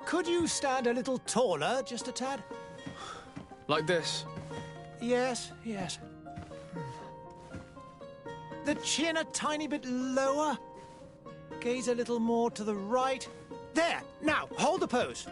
Could you stand a little taller, just a tad? Like this? Yes, yes. The chin a tiny bit lower. Gaze a little more to the right. There! Now, hold the pose.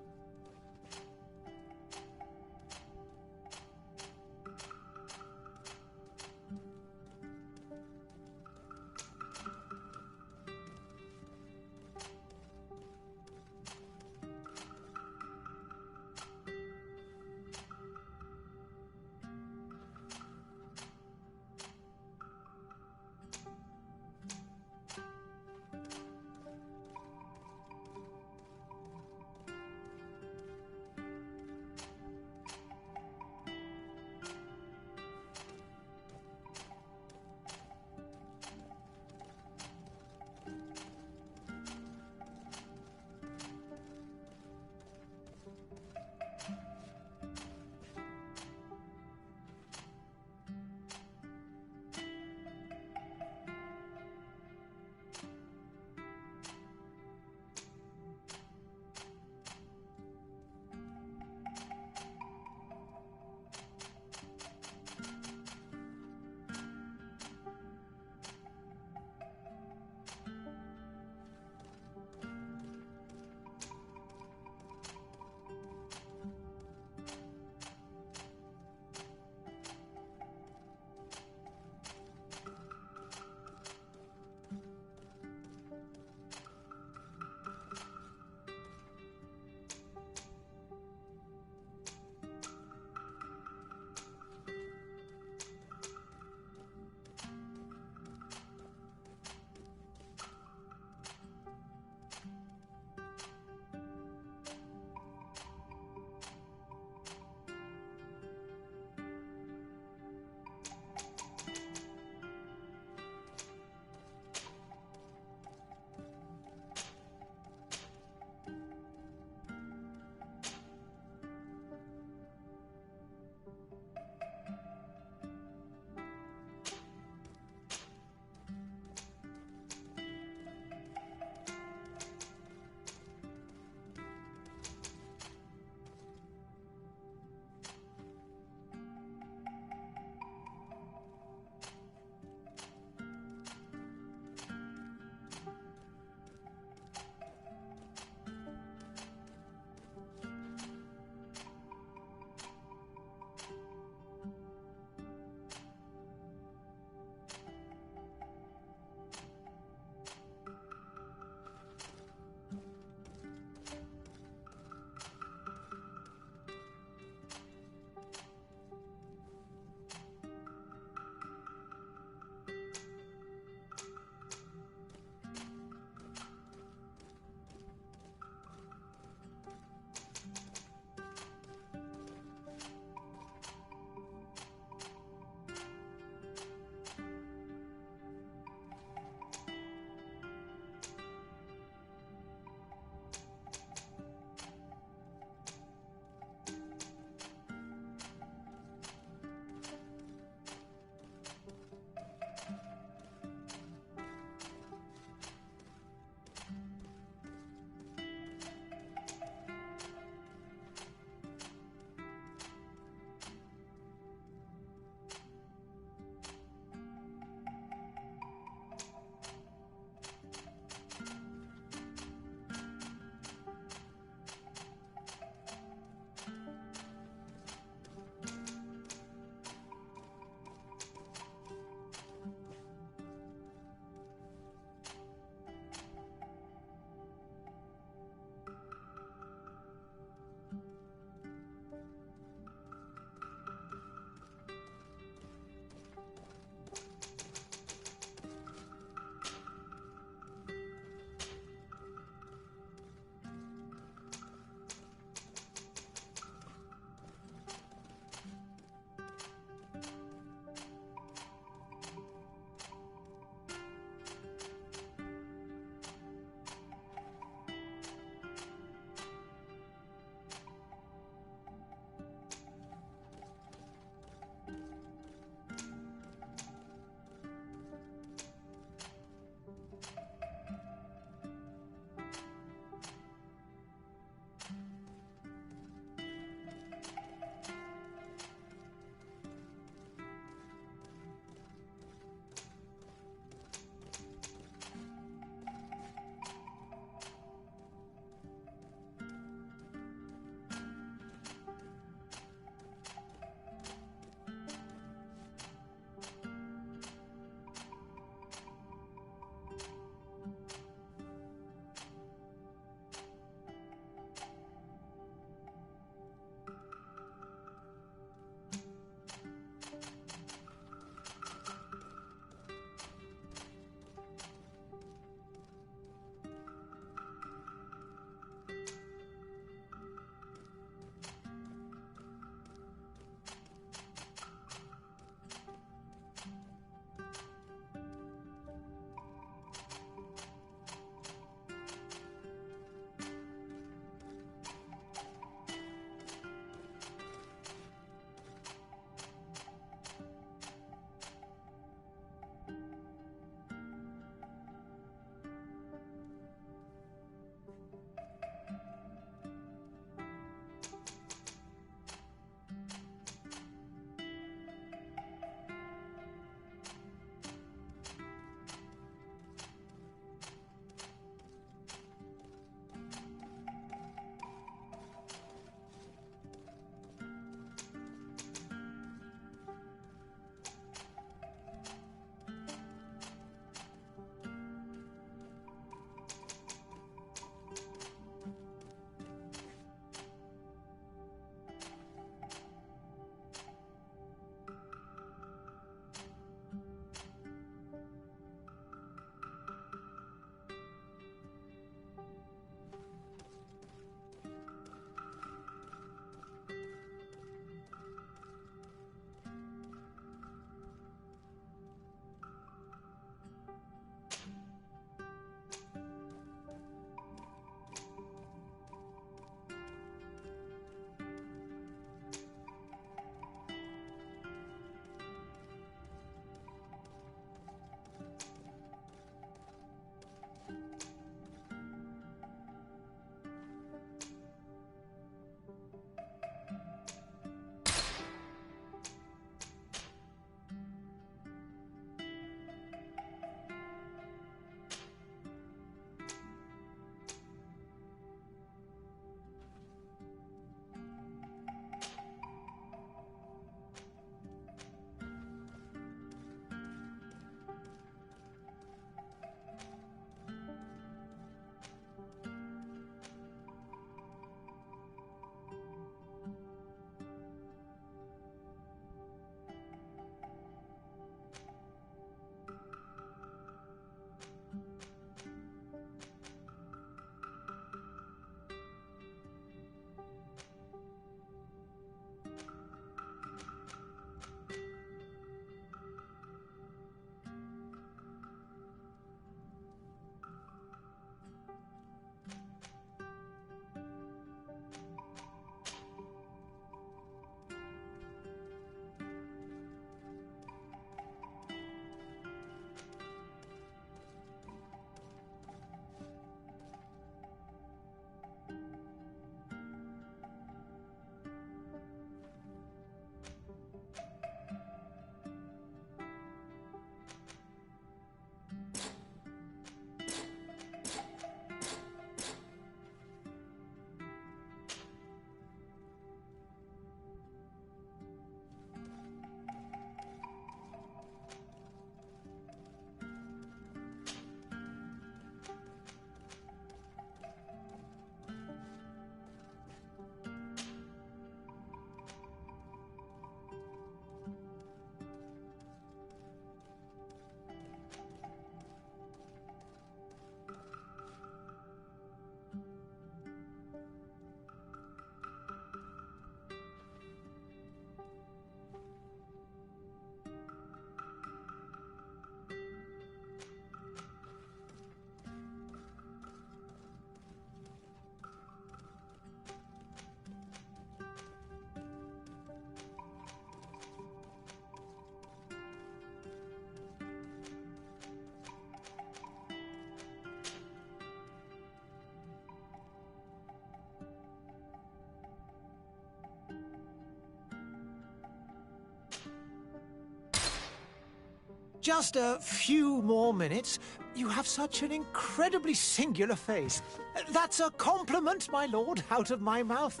Just a few more minutes. You have such an incredibly singular face. That's a compliment, my lord, out of my mouth.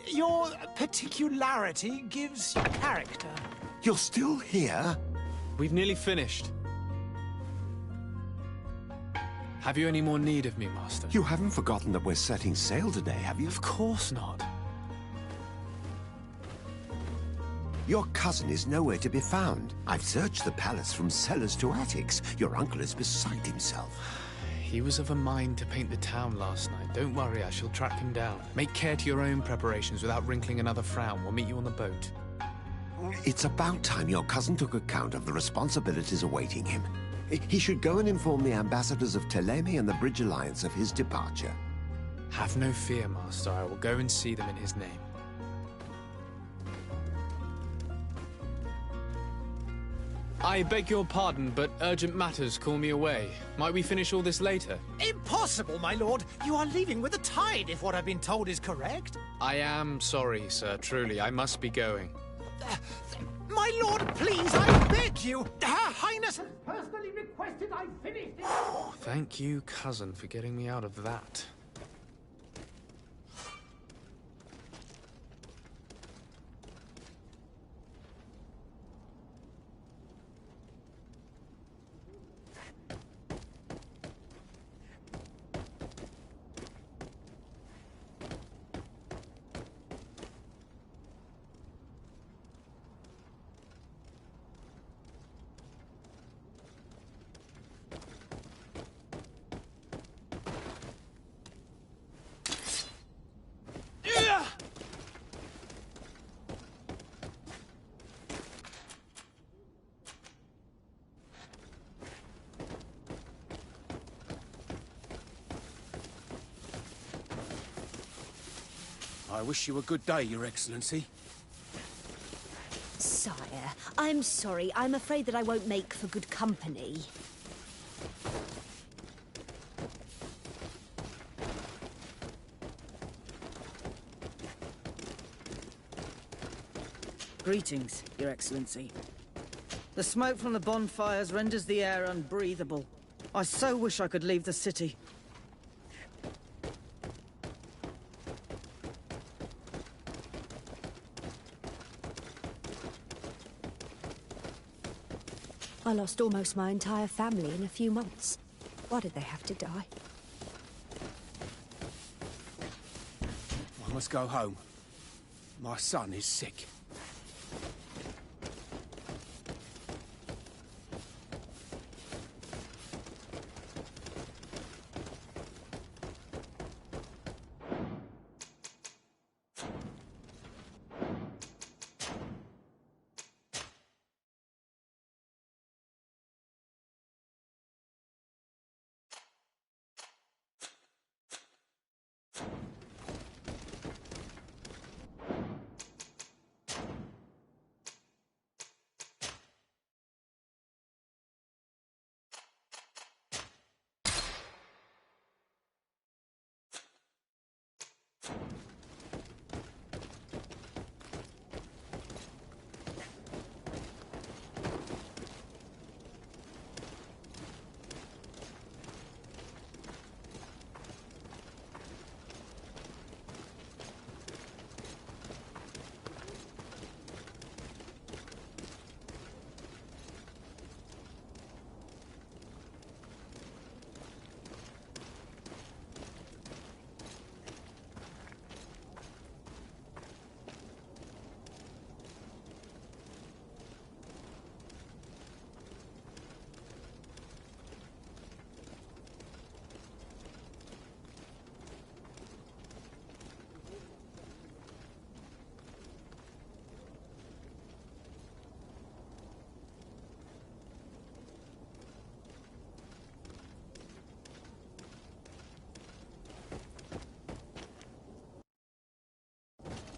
Your particularity gives you character. You're still here? We've nearly finished. Have you any more need of me, Master? You haven't forgotten that we're setting sail today, have you? Of course not. Your cousin is nowhere to be found. I've searched the palace from cellars to attics. Your uncle is beside himself. He was of a mind to paint the town last night. Don't worry, I shall track him down. Make care to your own preparations without wrinkling another frown. We'll meet you on the boat. It's about time your cousin took account of the responsibilities awaiting him. He should go and inform the ambassadors of Teleme and the Bridge Alliance of his departure. Have no fear, Master. I will go and see them in his name. I beg your pardon, but urgent matters call me away. Might we finish all this later? Impossible, my lord. You are leaving with the tide, if what I've been told is correct. I am sorry, sir. Truly, I must be going. My lord, please, I beg you. Her Highness has personally requested I finish this. Thank you, cousin, for getting me out of that. I wish you a good day, Your Excellency. Sire, I'm sorry. I'm afraid that I won't make for good company. Greetings, Your Excellency. The smoke from the bonfires renders the air unbreathable. I so wish I could leave the city. I lost almost my entire family in a few months. Why did they have to die? I must go home. My son is sick.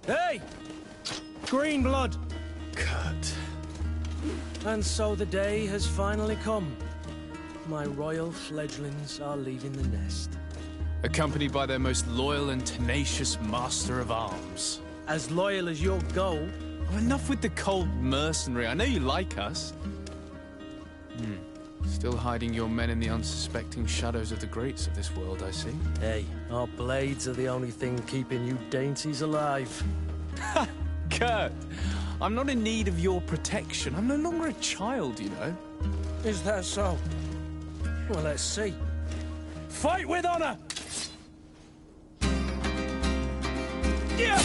Hey! Green blood! Cut. And so the day has finally come. My royal fledglings are leaving the nest. Accompanied by their most loyal and tenacious master of arms. As loyal as your gold. Oh, enough with the cold mercenary. I know you like us. Still hiding your men in the unsuspecting shadows of the greats of this world, I see. Hey, our blades are the only thing keeping you dainties alive. Ha! Kurt! I'm not in need of your protection. I'm no longer a child, you know. Is that so? Well, let's see. Fight with honor! Yeah!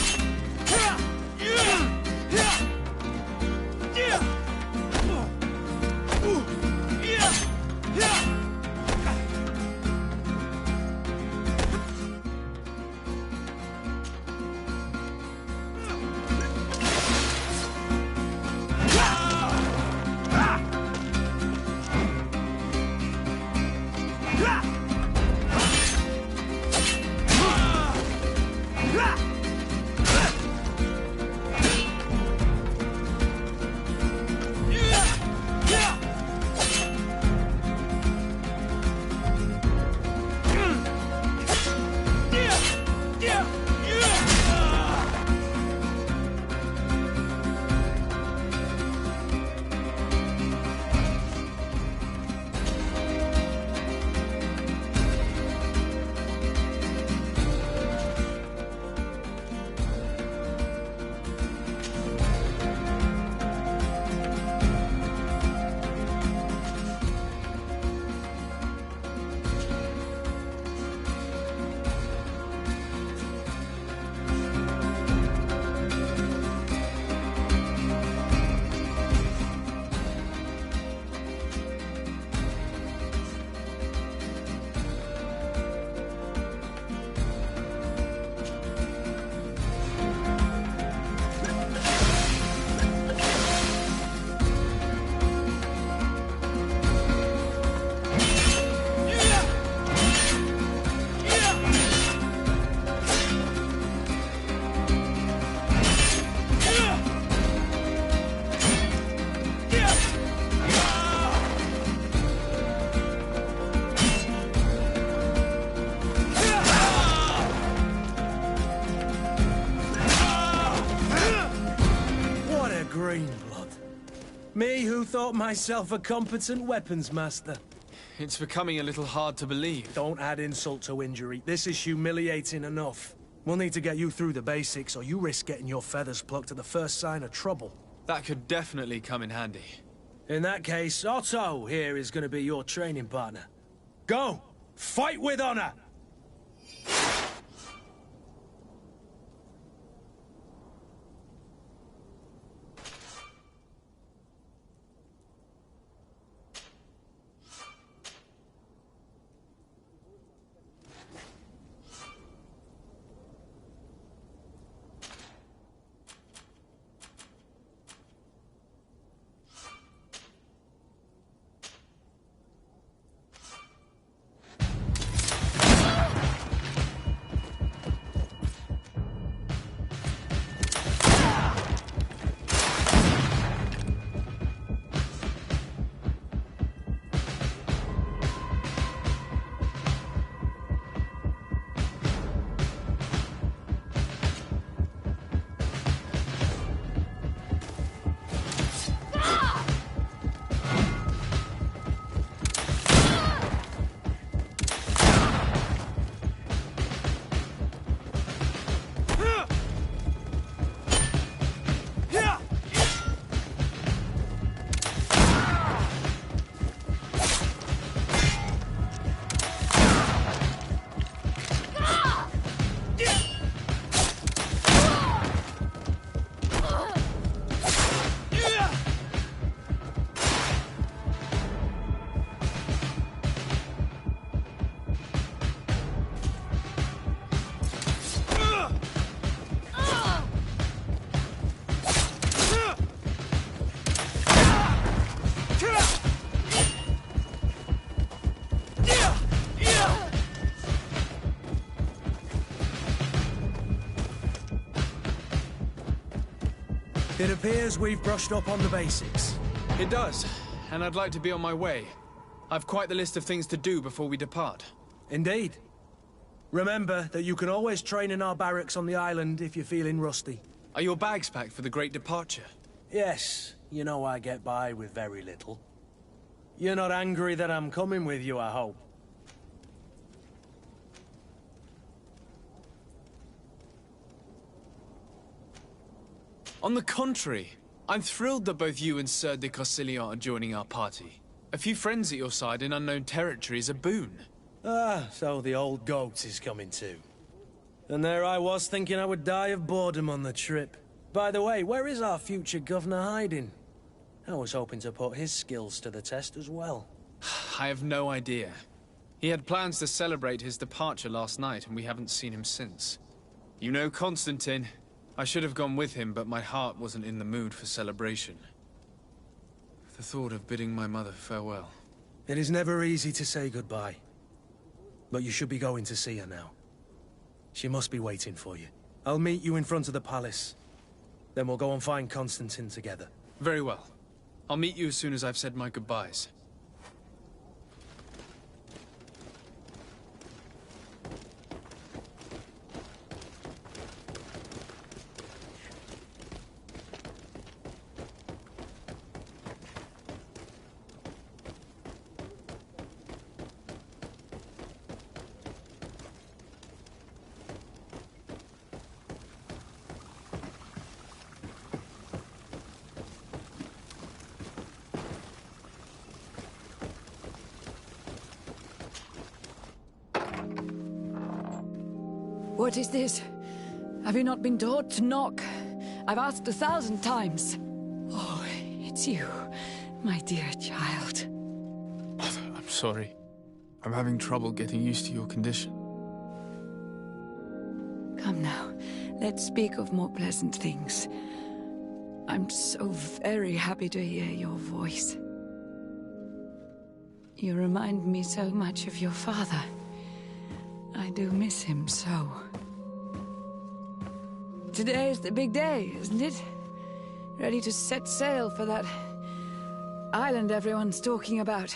Me who thought myself a competent weapons master. It's becoming a little hard to believe. Don't add insult to injury. This is humiliating enough. We'll need to get you through the basics, or you risk getting your feathers plucked at the first sign of trouble. That could definitely come in handy. In that case, Otto here is going to be your training partner. Go! Fight with honor! It appears we've brushed up on the basics. It does, and I'd like to be on my way. I've quite the list of things to do before we depart. Indeed. Remember that you can always train in our barracks on the island if you're feeling rusty. Are your bags packed for the great departure? Yes, you know I get by with very little. You're not angry that I'm coming with you, I hope. On the contrary, I'm thrilled that both you and Sir de Corsilian are joining our party. A few friends at your side in unknown territory is a boon. Ah, so the old goat is coming too. And there I was thinking I would die of boredom on the trip. By the way, where is our future governor hiding? I was hoping to put his skills to the test as well. I have no idea. He had plans to celebrate his departure last night, and we haven't seen him since. You know Constantine. I should have gone with him, but my heart wasn't in the mood for celebration. The thought of bidding my mother farewell. It is never easy to say goodbye. But you should be going to see her now. She must be waiting for you. I'll meet you in front of the palace. Then we'll go and find Constantine together. Very well. I'll meet you as soon as I've said my goodbyes. What is this? Have you not been taught to knock? I've asked 1,000 times. Oh, it's you, my dear child. I'm sorry. I'm having trouble getting used to your condition. Come now, let's speak of more pleasant things. I'm so very happy to hear your voice. You remind me so much of your father. I do miss him so. Today is the big day, isn't it? Ready to set sail for that island everyone's talking about.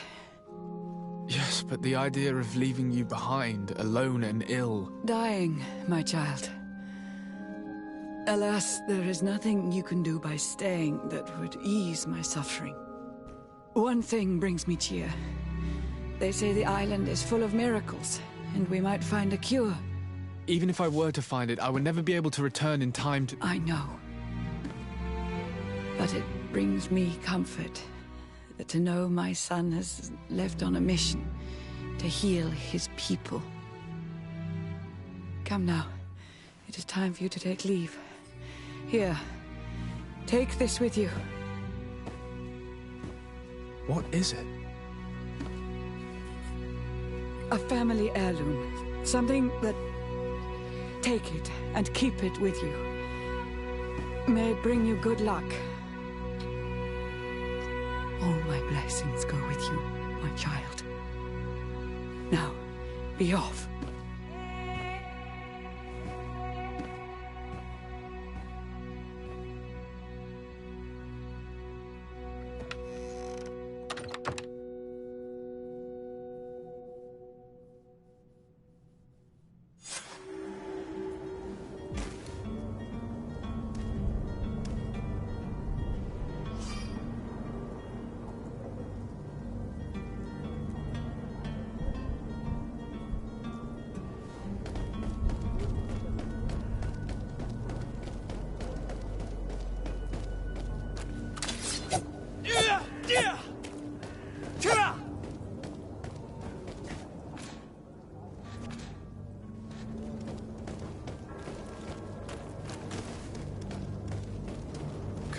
Yes, but the idea of leaving you behind, alone and ill... Dying, my child. Alas, there is nothing you can do by staying that would ease my suffering. One thing brings me cheer. They say the island is full of miracles, and we might find a cure. Even if I were to find it, I would never be able to return in time to... I know. But it brings me comfort to know my son has left on a mission to heal his people. Come now. It is time for you to take leave. Here, take this with you. What is it? A family heirloom. Something that... Take it and keep it with you. May it bring you good luck. All my blessings go with you, my child. Now, be off.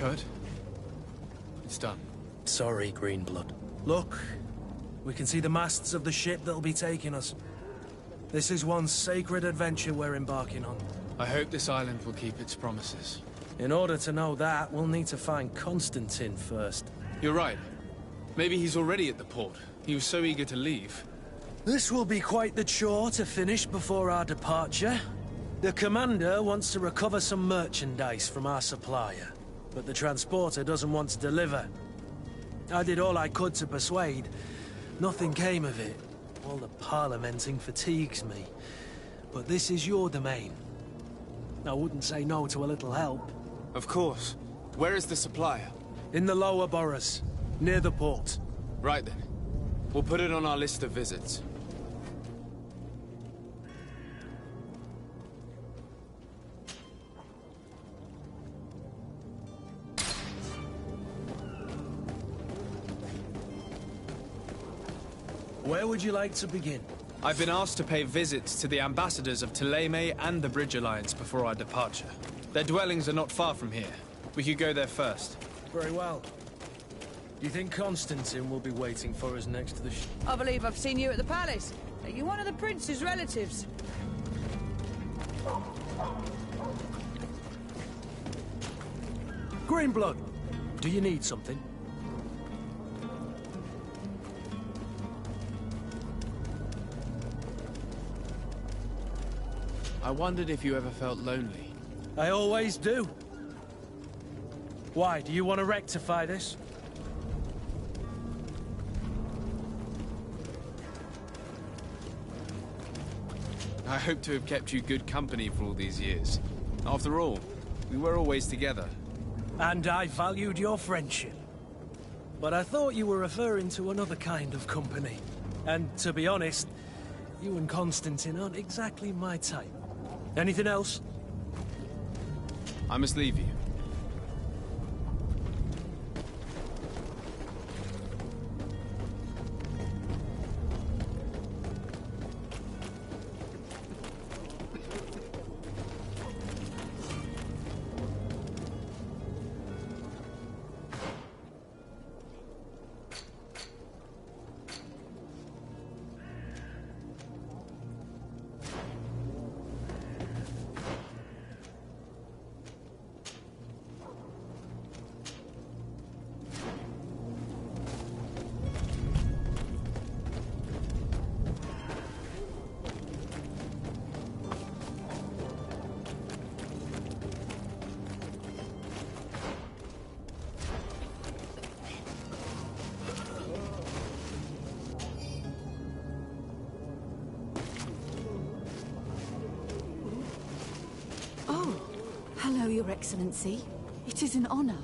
Kurt? It's done. Sorry, Greenblood. Look, we can see the masts of the ship that'll be taking us. This is one sacred adventure we're embarking on. I hope this island will keep its promises. In order to know that, we'll need to find Constantine first. You're right. Maybe he's already at the port. He was so eager to leave. This will be quite the chore to finish before our departure. The commander wants to recover some merchandise from our supplier, but the transporter doesn't want to deliver. I did all I could to persuade. Nothing came of it. All the parliamenting fatigues me. But this is your domain. I wouldn't say no to a little help. Of course. Where is the supplier? In the lower boroughs, near the port. Right then. We'll put it on our list of visits. Where would you like to begin? I've been asked to pay visits to the ambassadors of Thélème and the Bridge Alliance before our departure. Their dwellings are not far from here. We could go there first. Very well. Do you think Constantine will be waiting for us next to the ship? I believe I've seen you at the palace. Are you one of the prince's relatives? Greenblood, do you need something? I wondered if you ever felt lonely. I always do. Why, do you want to rectify this? I hope to have kept you good company for all these years. After all, we were always together. And I valued your friendship. But I thought you were referring to another kind of company. And to be honest, you and Constantine aren't exactly my type. Anything else? I must leave you. Hello, Your Excellency. It is an honor.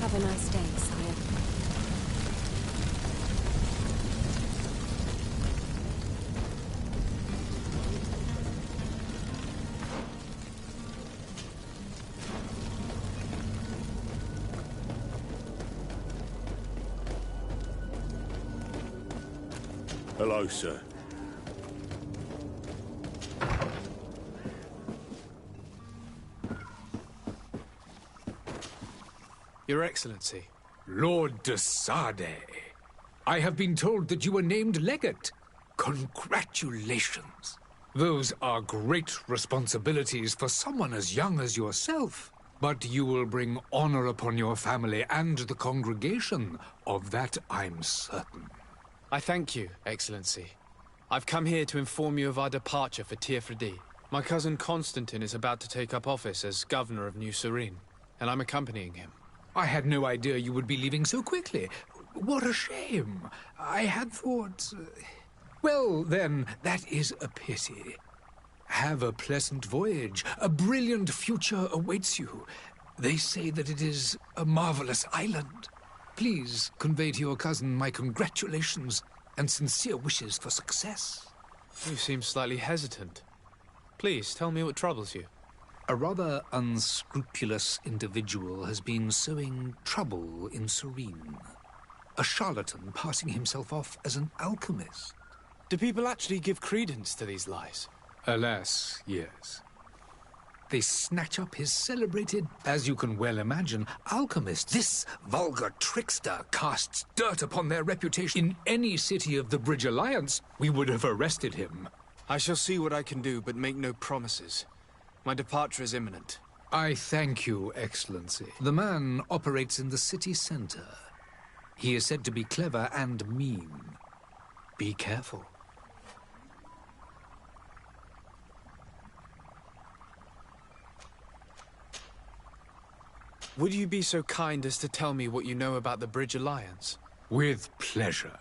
Have a nice day, sire. Hello, sir. Your Excellency. Lord de Sade, I have been told that you were named legate. Congratulations. Those are great responsibilities for someone as young as yourself. But you will bring honor upon your family and the congregation. Of that I'm certain. I thank you, Excellency. I've come here to inform you of our departure for Tiefredi. My cousin Constantine is about to take up office as governor of New Serene, and I'm accompanying him. I had no idea you would be leaving so quickly. What a shame. I had thought... Well, then, that is a pity. Have a pleasant voyage. A brilliant future awaits you. They say that it is a marvelous island. Please convey to your cousin my congratulations and sincere wishes for success. You seem slightly hesitant. Please, tell me what troubles you. A rather unscrupulous individual has been sowing trouble in Serene. A charlatan passing himself off as an alchemist. Do people actually give credence to these lies? Alas, yes. They snatch up his celebrated, as you can well imagine, alchemist. This vulgar trickster casts dirt upon their reputation. In any city of the Bridge Alliance, we would have arrested him. I shall see what I can do, but make no promises. My departure is imminent. I thank you, Excellency. The man operates in the city center. He is said to be clever and mean. Be careful. Would you be so kind as to tell me what you know about the Bridge Alliance? With pleasure.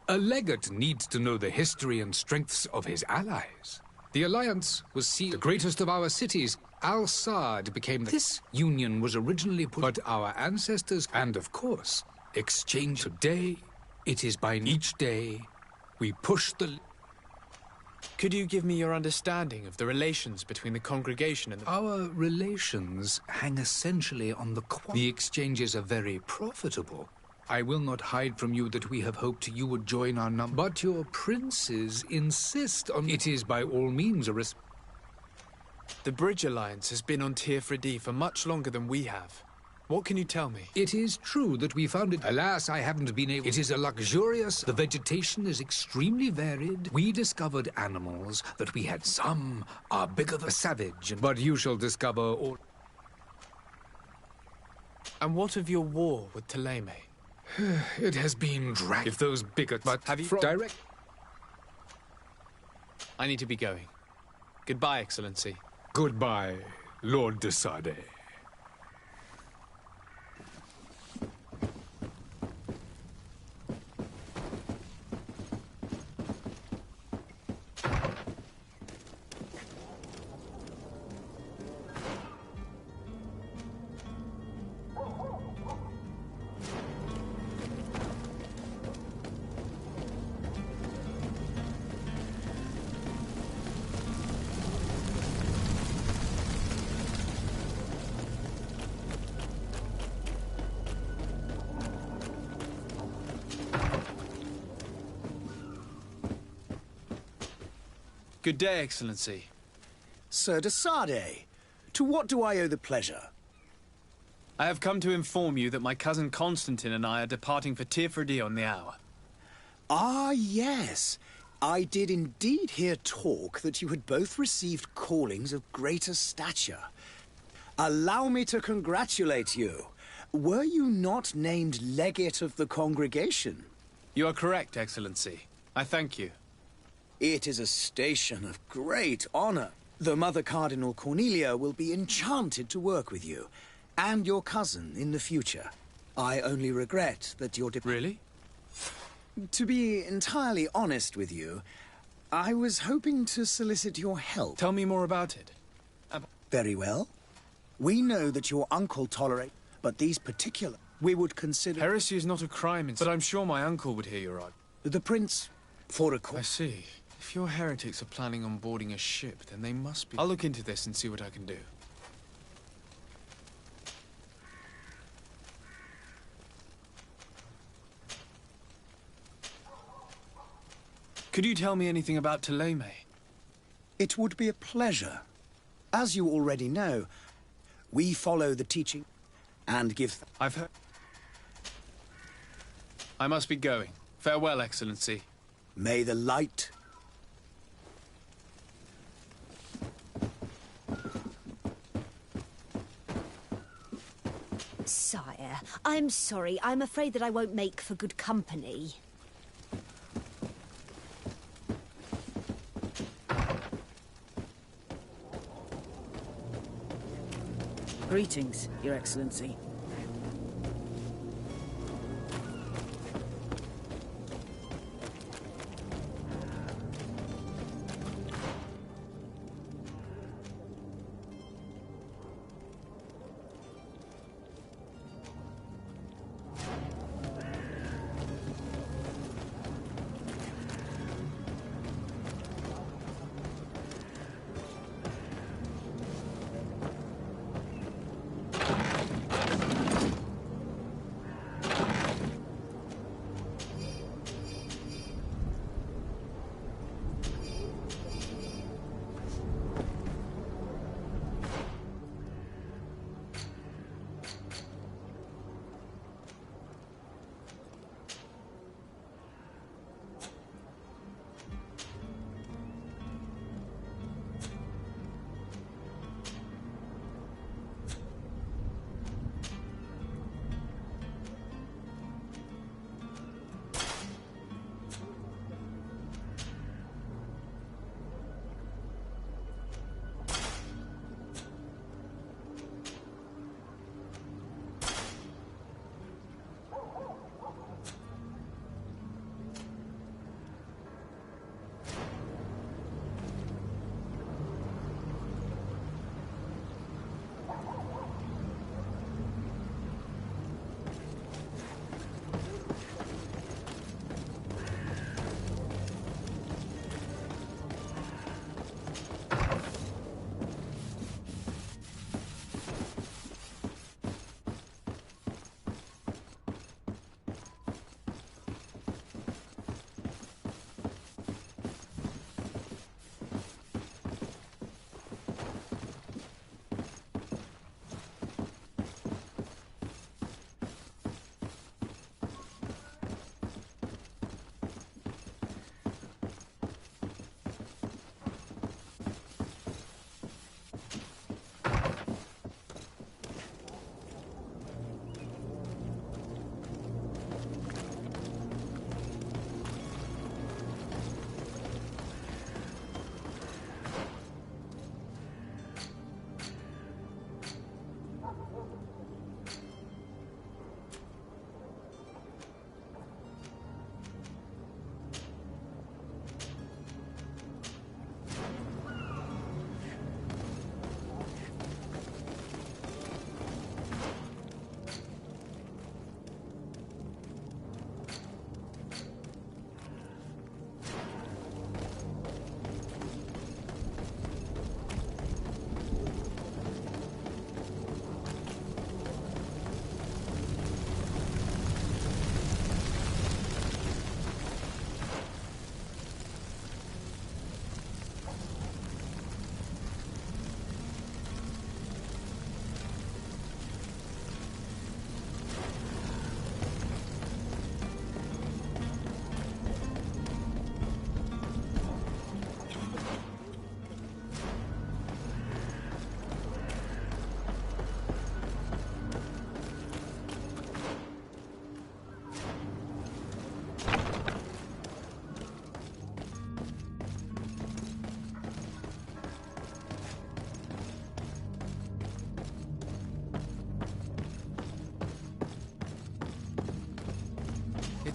A legate needs to know the history and strengths of his allies. The Alliance was the greatest of our cities. Al-Saad became This union was originally put, but our ancestors, and of course, exchange today. It is by each day we push the... Could you give me your understanding of the relations between the congregation and the... Our relations hang essentially on the exchanges are very profitable. I will not hide from you that we have hoped you would join our number. But your princes insist on... It is by all means a The Bridge Alliance has been on Tir-Fredi for much longer than we have. What can you tell me? It is true that we found it. Alas, I haven't been able... It is a luxurious... The vegetation is extremely varied. We discovered animals that we had. Some are bigger than a savage, but you shall discover all... And what of your war with Thélème? It has been dragged. If those bigots... But have you... Direct... I need to be going. Goodbye, Excellency. Goodbye, Lord de Sade. Good day, Excellency. Sir de Sade, to what do I owe the pleasure? I have come to inform you that my cousin Constantine and I are departing for Tir-Fredi on the hour. Ah, yes. I did indeed hear talk that you had both received callings of greater stature. Allow me to congratulate you. Were you not named legate of the congregation? You are correct, Excellency. I thank you. It is a station of great honor. The Mother Cardinal Cornelia will be enchanted to work with you, and your cousin in the future. I only regret that your Really? To be entirely honest with you, I was hoping to solicit your help. Tell me more about it. Very well. We know that your uncle tolerates, but these particular... We would consider... Heresy is not a crime, but I'm sure my uncle would hear your argument. The Prince, for a... I see. If your heretics are planning on boarding a ship, then they must be... I'll look into this and see what I can do. Could you tell me anything about Thélème? It would be a pleasure. As you already know, we follow the teaching and give... I've heard... I must be going. Farewell, Excellency. May the light... Sire, I'm sorry. I'm afraid that I won't make for good company. Greetings, Your Excellency.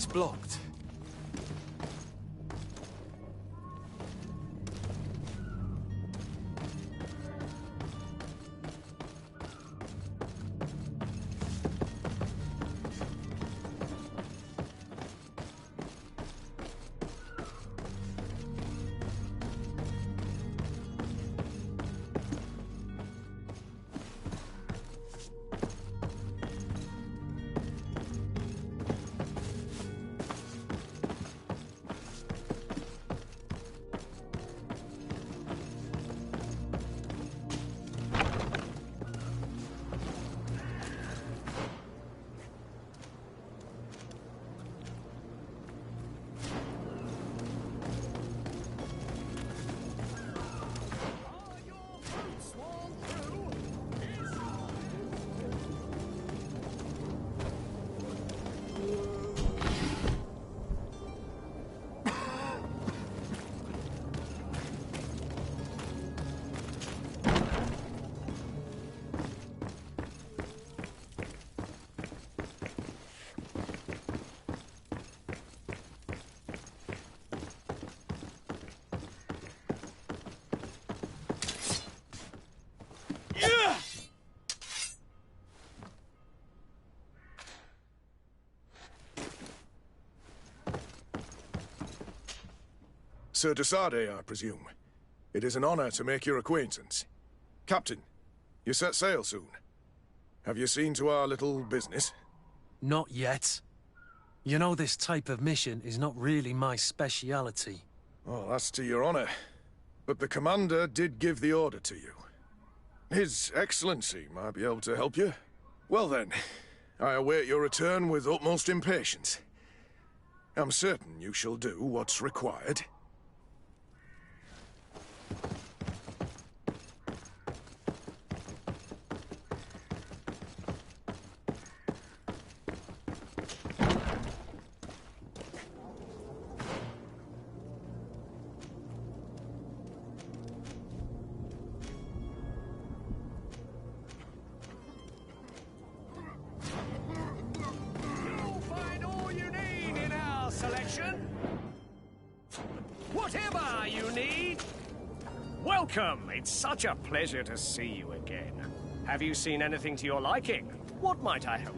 It's blocked. Sir de Sardet, I presume. It is an honor to make your acquaintance. Captain, you set sail soon. Have you seen to our little business? Not yet. You know, this type of mission is not really my speciality. Oh, that's to your honor. But the commander did give the order to you. His Excellency might be able to help you. Well then, I await your return with utmost impatience. I'm certain you shall do what's required. Whatever you need. Welcome. It's such a pleasure to see you again. Have you seen anything to your liking? What might I help?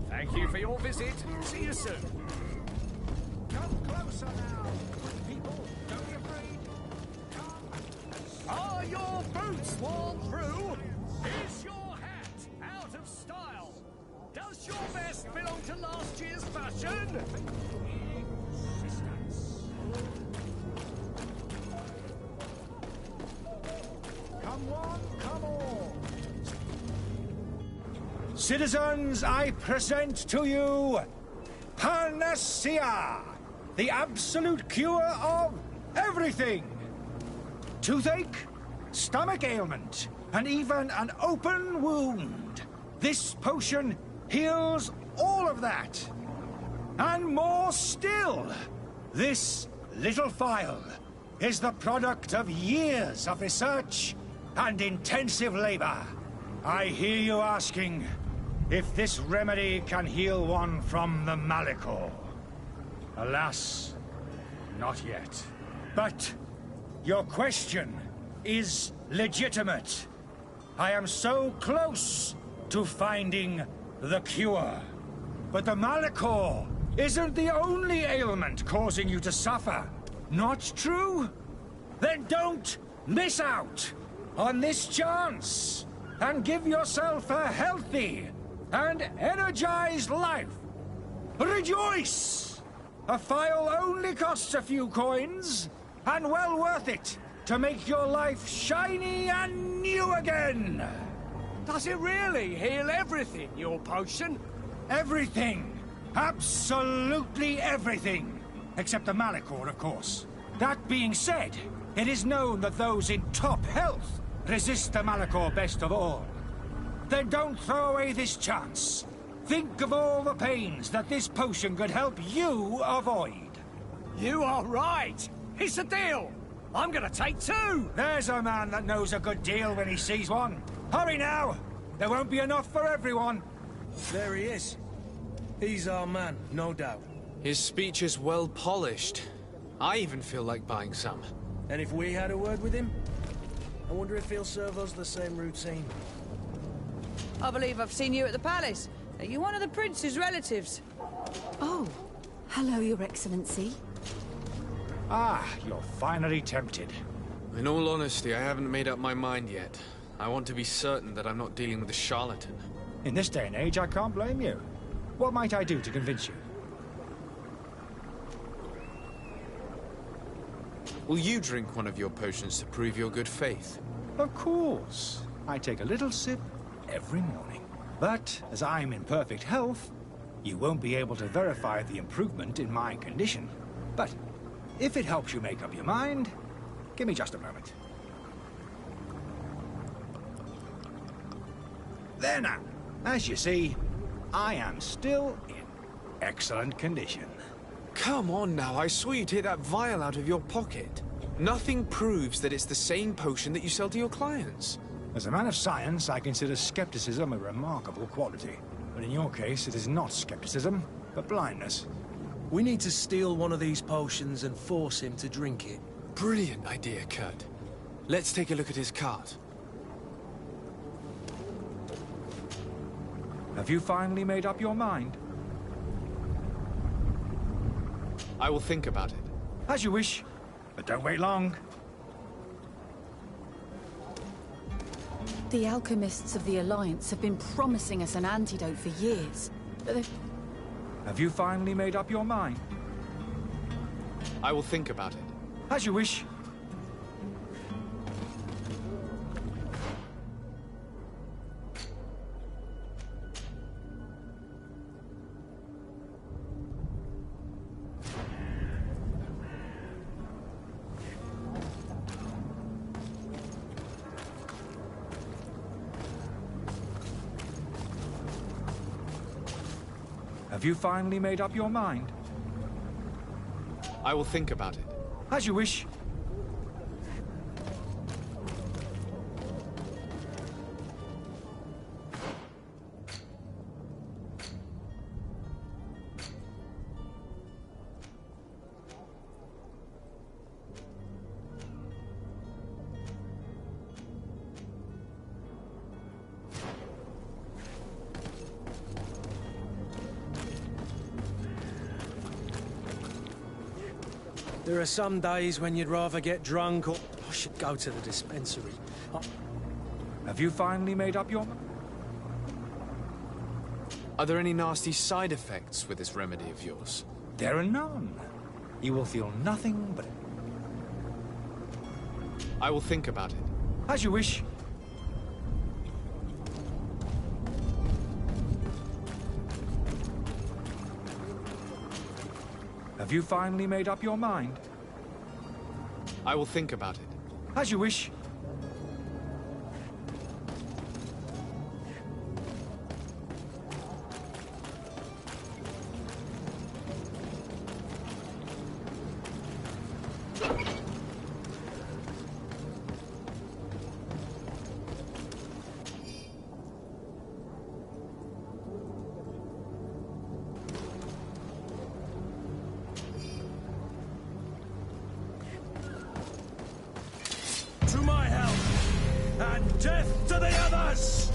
Thank you for your visit. See you soon. Come closer now, good people. Don't be afraid. Come. Are your boots worn through? Is your hat out of style? Does your vest belong to last year's fashion? Come one, come all. Citizens, I present to you Panacea, the absolute cure of everything. Toothache, stomach ailment, and even an open wound. This potion heals all of that. And more still, this little phial is the product of years of research and intensive labor. I hear you asking if this remedy can heal one from the Malichor. Alas, not yet. But your question is legitimate. I am so close to finding the cure. But the Malachor isn't the only ailment causing you to suffer. Not true? Then don't miss out on this chance and give yourself a healthy and energized life. Rejoice! A file only costs a few coins, and well worth it to make your life shiny and new again. Does it really heal everything, your potion? Everything. Absolutely everything. Except the Malachor, of course. That being said, it is known that those in top health resist the Malachor best of all. Then don't throw away this chance. Think of all the pains that this potion could help you avoid. You are right. It's a deal. I'm gonna take 2. There's a man that knows a good deal when he sees one. Hurry now. There won't be enough for everyone. There he is. He's our man, no doubt. His speech is well polished. I even feel like buying some. And if we had a word with him, I wonder if he'll serve us the same routine. I believe I've seen you at the palace. Are you one of the prince's relatives? Oh, hello, Your Excellency. Ah, you're finally tempted. In all honesty, I haven't made up my mind yet. I want to be certain that I'm not dealing with a charlatan. In this day and age, I can't blame you. What might I do to convince you? Will you drink one of your potions to prove your good faith? Of course. I take a little sip every morning. But, as I'm in perfect health, you won't be able to verify the improvement in my condition. But, if it helps you make up your mind, give me just a moment. There now. As you see, I am still in excellent condition. Come on now, I saw you take that vial out of your pocket. Nothing proves that it's the same potion that you sell to your clients. As a man of science, I consider skepticism a remarkable quality. But in your case, it is not skepticism, but blindness. We need to steal one of these potions and force him to drink it. Brilliant idea, Kurt. Let's take a look at his cart. Have you finally made up your mind? I will think about it. As you wish, but don't wait long. The alchemists of the Alliance have been promising us an antidote for years, but they've... Have you finally made up your mind? I will think about it. As you wish. Have you finally made up your mind? I will think about it. As you wish. There are some days when you'd rather get drunk or I should go to the dispensary. Have you finally made up your mind? Are there any nasty side effects with this remedy of yours? There are none. You will feel nothing but... I will think about it. As you wish. Have you finally made up your mind? I will think about it. As you wish. To my house! Death to the others!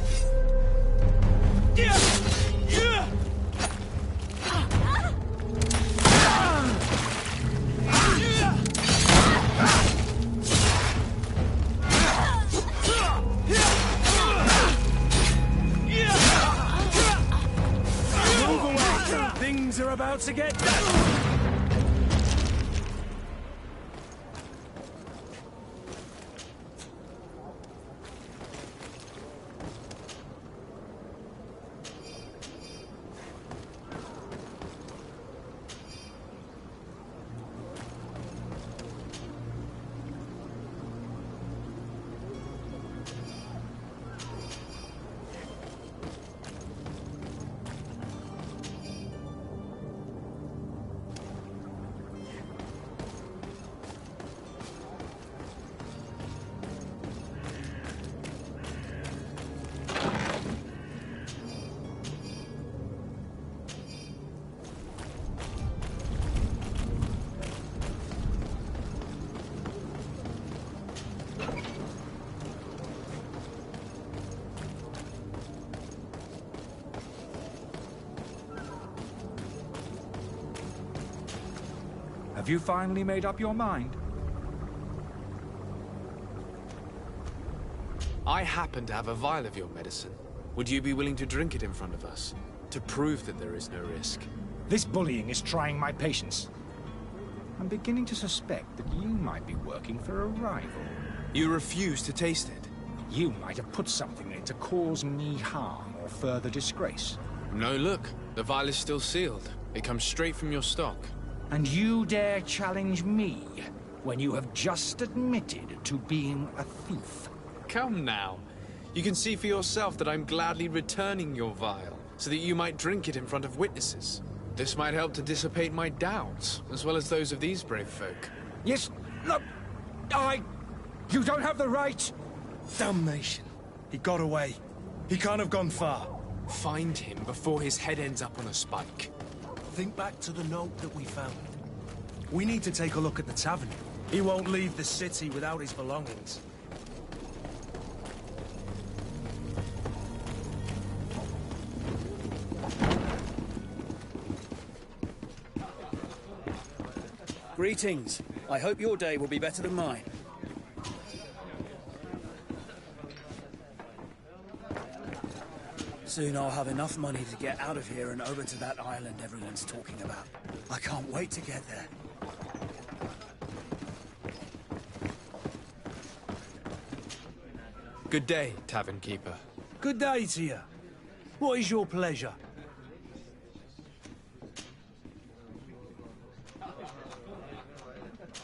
Move away! Things are about to get done! Have you finally made up your mind? I happen to have a vial of your medicine. Would you be willing to drink it in front of us? To prove that there is no risk? This bullying is trying my patience. I'm beginning to suspect that you might be working for a rival. You refuse to taste it? You might have put something in it to cause me harm or further disgrace. No, look. The vial is still sealed. It comes straight from your stock. And you dare challenge me when you have just admitted to being a thief? Come now. You can see for yourself that I'm gladly returning your vial, so that you might drink it in front of witnesses. This might help to dissipate my doubts, as well as those of these brave folk. Yes, look, You don't have the right! Damnation. He got away. He can't have gone far. Find him before his head ends up on a spike. Think back to the note that we found. We need to take a look at the tavern. He won't leave the city without his belongings. Greetings. I hope your day will be better than mine. Soon I'll have enough money to get out of here and over to that island everyone's talking about. I can't wait to get there. Good day, tavern keeper. Good day to you. What is your pleasure?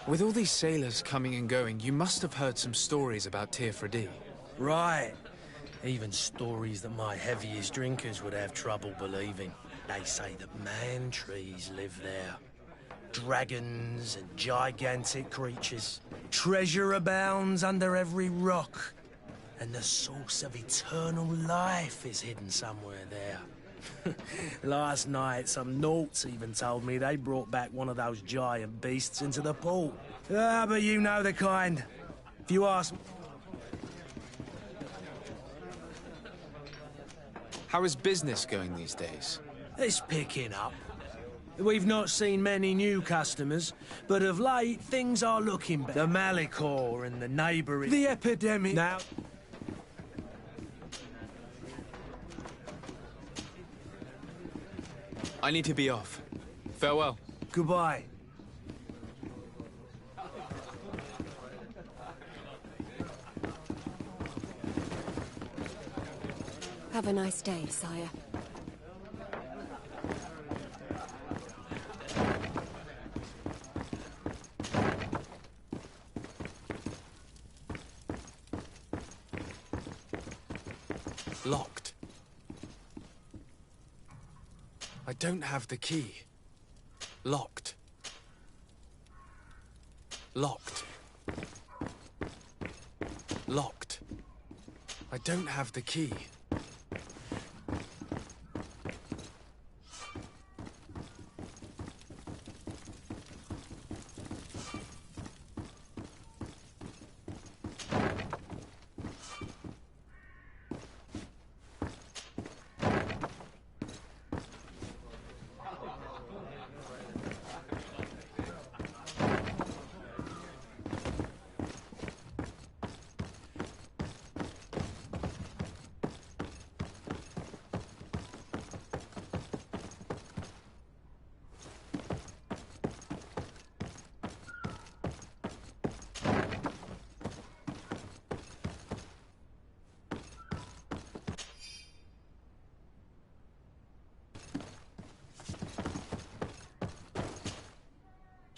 With all these sailors coming and going, you must have heard some stories about Tir-Fradee. Right. Even stories that my heaviest drinkers would have trouble believing. They say that man-trees live there. Dragons and gigantic creatures. Treasure abounds under every rock. And the source of eternal life is hidden somewhere there. Last night, some Nauts even told me they brought back one of those giant beasts into the port. Ah, but you know the kind. If you ask... How is business going these days? It's picking up. We've not seen many new customers, but of late, things are looking better. The Malicor and the neighbouring... The epidemic... Now... I need to be off. Farewell. Goodbye. Have a nice day, sire. Locked. I don't have the key. Locked. Locked. Locked. I don't have the key.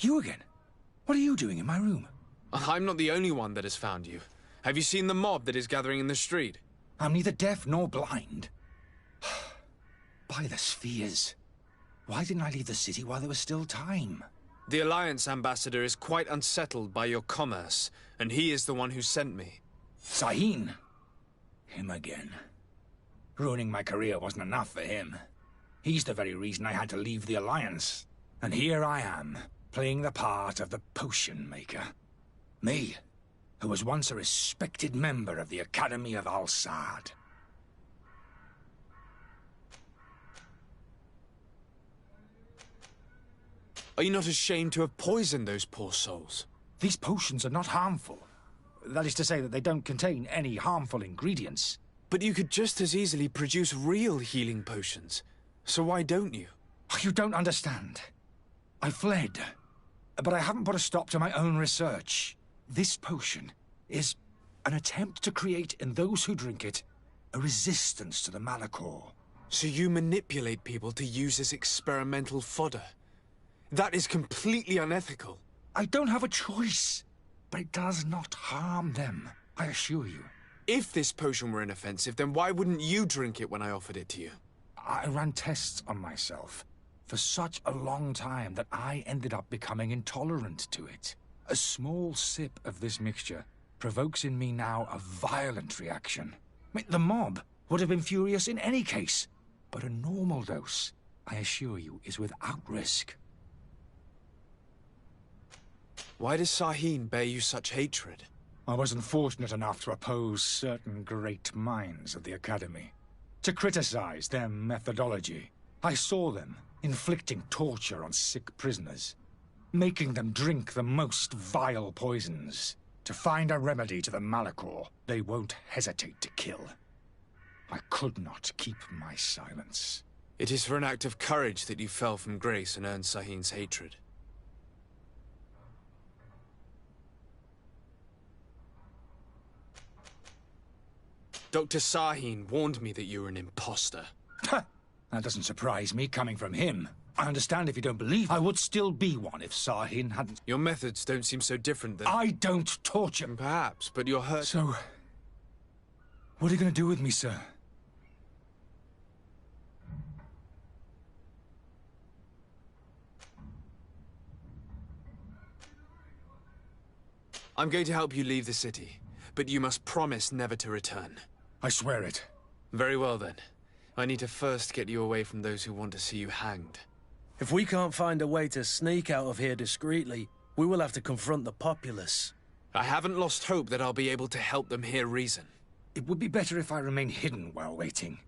You again? What are you doing in my room? I'm not the only one that has found you. Have you seen the mob that is gathering in the street? I'm neither deaf nor blind. By the spheres. Why didn't I leave the city while there was still time? The Alliance ambassador is quite unsettled by your commerce, and he is the one who sent me. Sahin? Him again. Ruining my career wasn't enough for him. He's the very reason I had to leave the Alliance. And here I am, playing the part of the potion maker. Me, who was once a respected member of the Academy of Al-Sad. Are you not ashamed to have poisoned those poor souls? These potions are not harmful. That is to say that they don't contain any harmful ingredients. But you could just as easily produce real healing potions. So why don't you? You don't understand. I fled, but I haven't put a stop to my own research. This potion is an attempt to create in those who drink it a resistance to the Malachor. So you manipulate people to use as experimental fodder? That is completely unethical. I don't have a choice, but it does not harm them, I assure you. If this potion were inoffensive, then why wouldn't you drink it when I offered it to you? I ran tests on myself for such a long time that I ended up becoming intolerant to it. A small sip of this mixture provokes in me now a violent reaction. The mob would have been furious in any case, but a normal dose, I assure you, is without risk. Why does Sahin bear you such hatred? I wasn't fortunate enough to oppose certain great minds of the Academy. To criticize their methodology. I saw them inflicting torture on sick prisoners, making them drink the most vile poisons. To find a remedy to the Malachor, they won't hesitate to kill. I could not keep my silence. It is for an act of courage that you fell from grace and earned Sahin's hatred. Dr. Sahin warned me that you were an imposter. That doesn't surprise me, coming from him. I understand if you don't believe I would still be one if Sahin hadn't... Your methods don't seem so different than... I don't torture... Perhaps, but you're hurt... So... what are you going to do with me, sir? I'm going to help you leave the city, but you must promise never to return. I swear it. Very well, then. I need to first get you away from those who want to see you hanged. If we can't find a way to sneak out of here discreetly, we will have to confront the populace. I haven't lost hope that I'll be able to help them hear reason. It would be better if I remain hidden while waiting.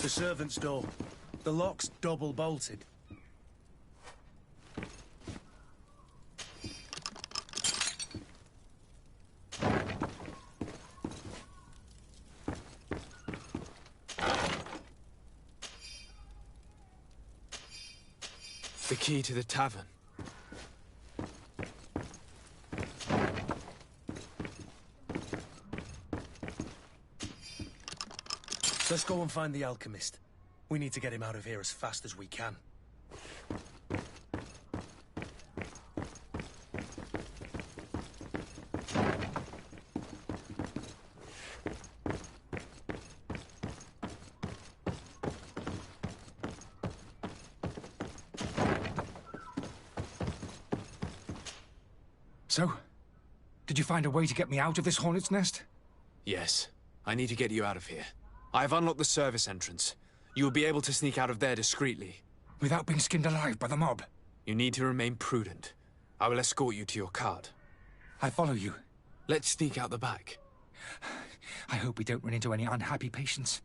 The servant's door. The lock's double-bolted. The key to the tavern. Let's go and find the alchemist. We need to get him out of here as fast as we can. So? Did you find a way to get me out of this hornet's nest? Yes. I need to get you out of here. I have unlocked the service entrance. You will be able to sneak out of there discreetly. Without being skinned alive by the mob? You need to remain prudent. I will escort you to your cart. I follow you. Let's sneak out the back. I hope we don't run into any unhappy patients.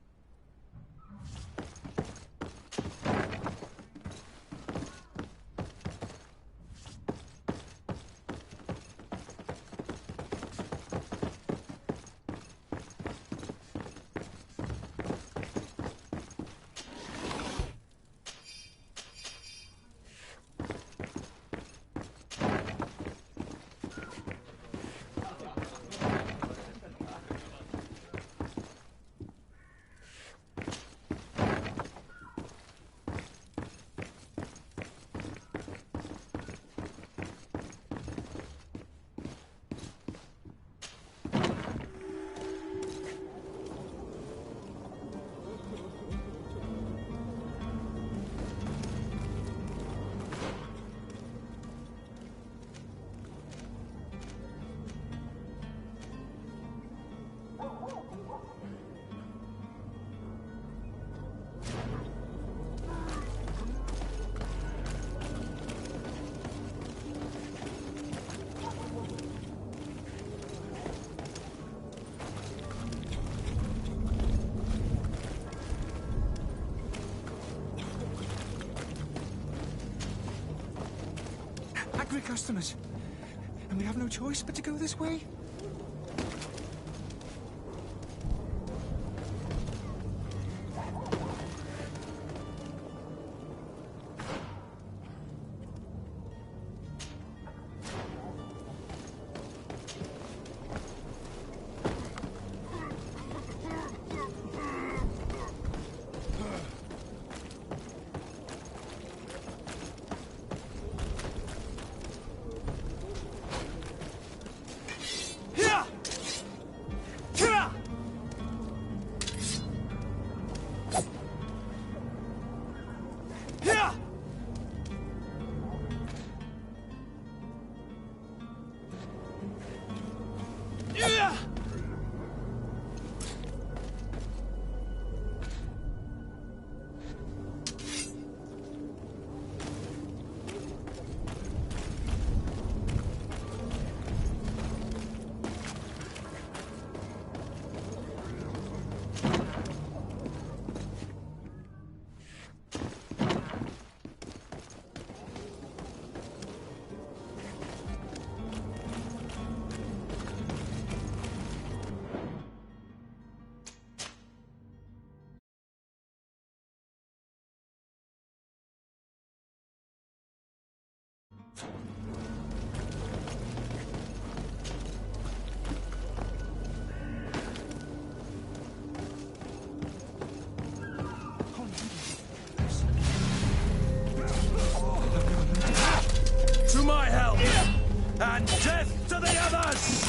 Customers, and we have no choice but to go this way? To my help! And death to the others!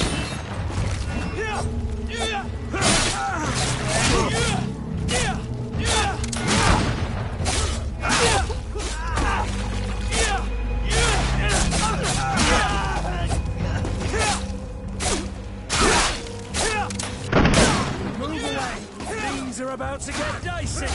Move away! Things are about to get dicey!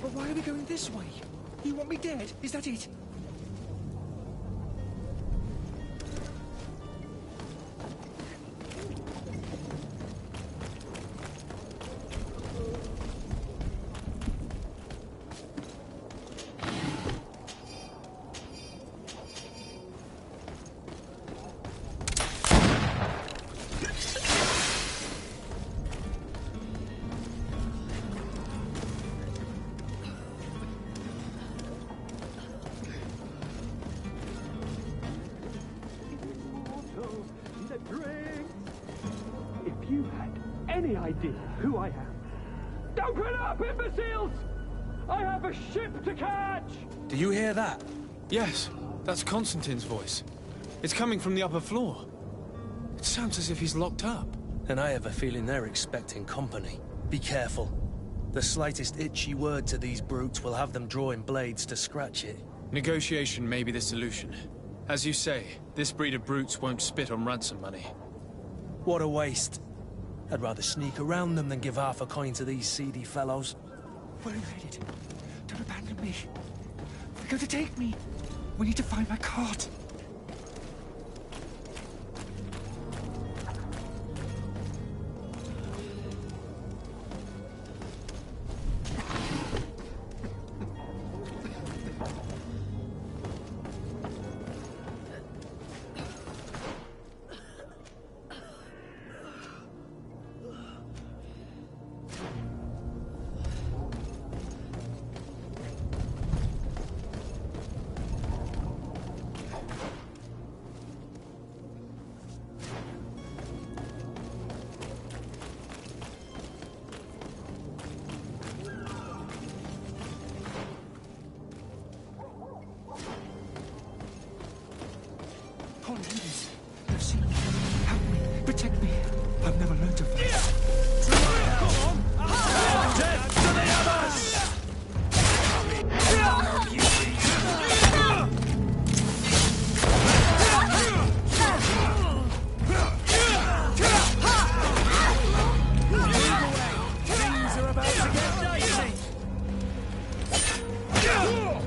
But why are we going this way? You want me dead? Is that it? any idea who I am? Open up, imbeciles! I have a ship to catch! Do you hear that? Yes, that's Constantine's voice. It's coming from the upper floor. It sounds as if he's locked up. And I have a feeling they're expecting company. Be careful. The slightest itchy word to these brutes will have them drawing blades to scratch it. Negotiation may be the solution. As you say, this breed of brutes won't spit on ransom money. What a waste. I'd rather sneak around them than give half a coin to these seedy fellows. Where are you headed? Don't abandon me. They're going to take me. We need to find my cart. They've seen me. Help me. Protect me. I've never learned to fight. Come on! Death to the others! Things are about to get dicey. Come on!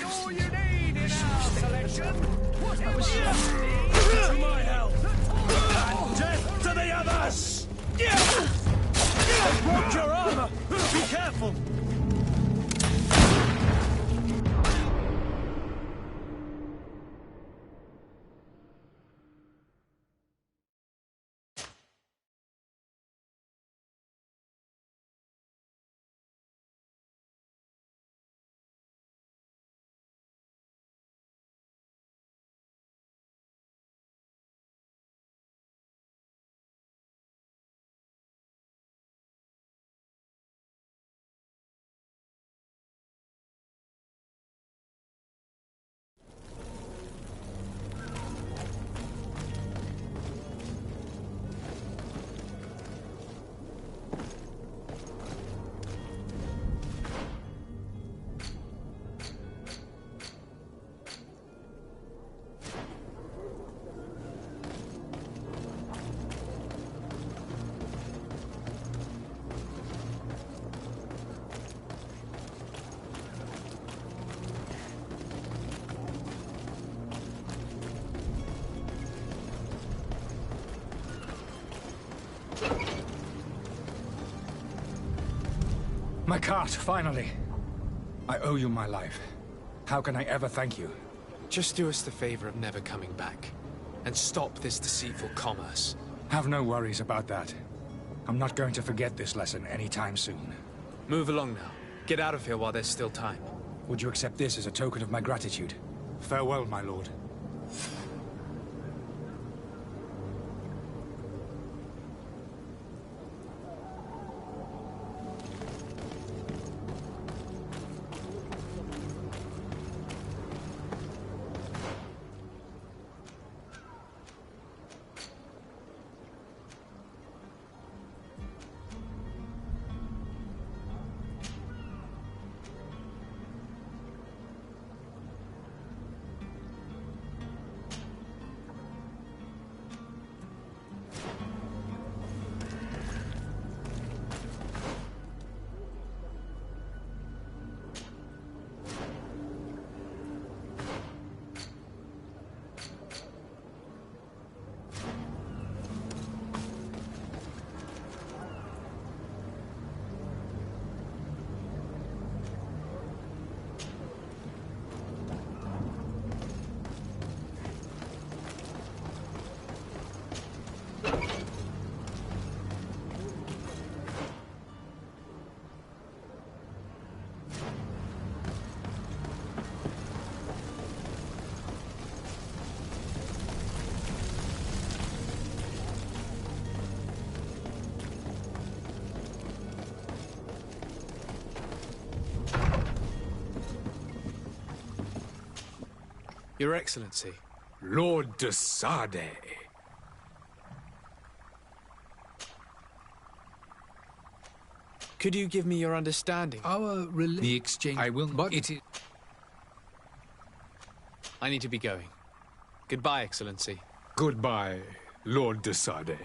all you need in our selection. Whatever you To my help! And death to the others! They've broke your armor! Be careful! My cart, finally. I owe you my life. How can I ever thank you? Just do us the favor of never coming back. And stop this deceitful commerce. Have no worries about that. I'm not going to forget this lesson anytime soon. Move along now. Get out of here while there's still time. Would you accept this as a token of my gratitude? Farewell, my lord. Your Excellency. Lord de Sade. Could you give me your understanding? The exchange... I will not... It is... I need to be going. Goodbye, Excellency. Goodbye, Lord de Sade.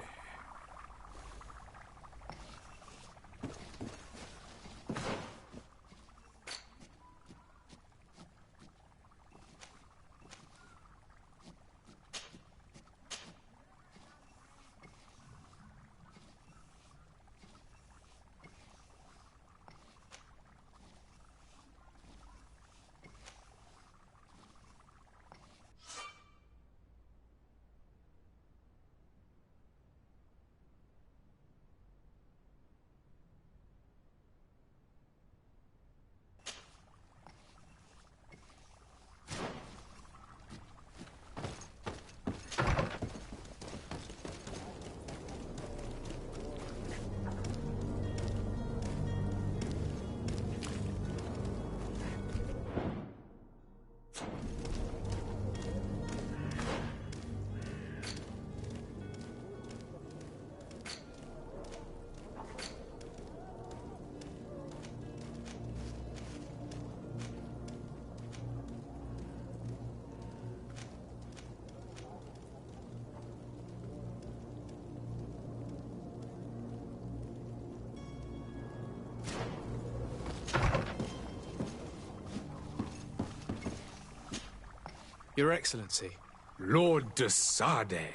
Your Excellency. Lord de Sade.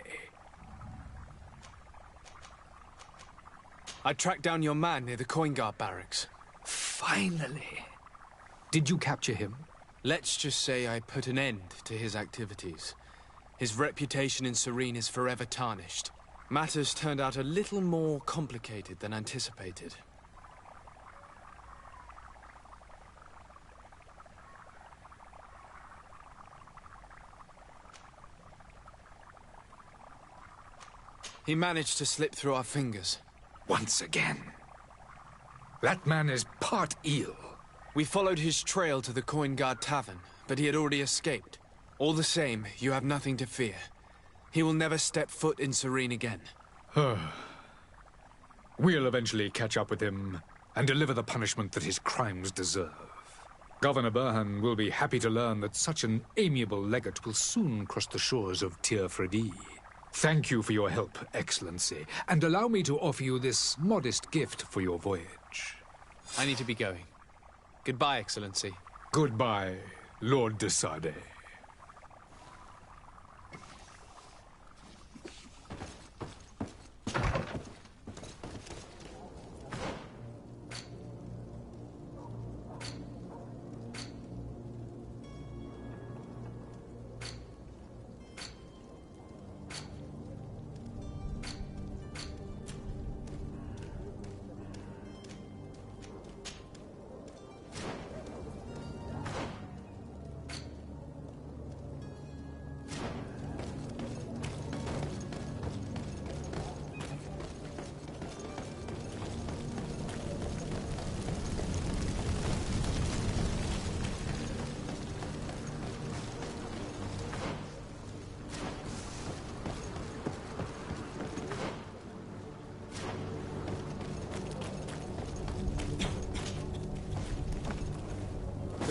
I tracked down your man near the Coin Guard barracks. Finally. Did you capture him? Let's just say I put an end to his activities. His reputation in Serene is forever tarnished. Matters turned out a little more complicated than anticipated. He managed to slip through our fingers. Once again. That man is part eel. We followed his trail to the Coin Guard Tavern, but he had already escaped. All the same, you have nothing to fear. He will never step foot in Serene again. We'll eventually catch up with him and deliver the punishment that his crimes deserve. Governor Burhan will be happy to learn that such an amiable legate will soon cross the shores of Tir Fredi. Thank you for your help, Excellency, and allow me to offer you this modest gift for your voyage. I need to be going. Goodbye, Excellency. Goodbye, Lord de Sade.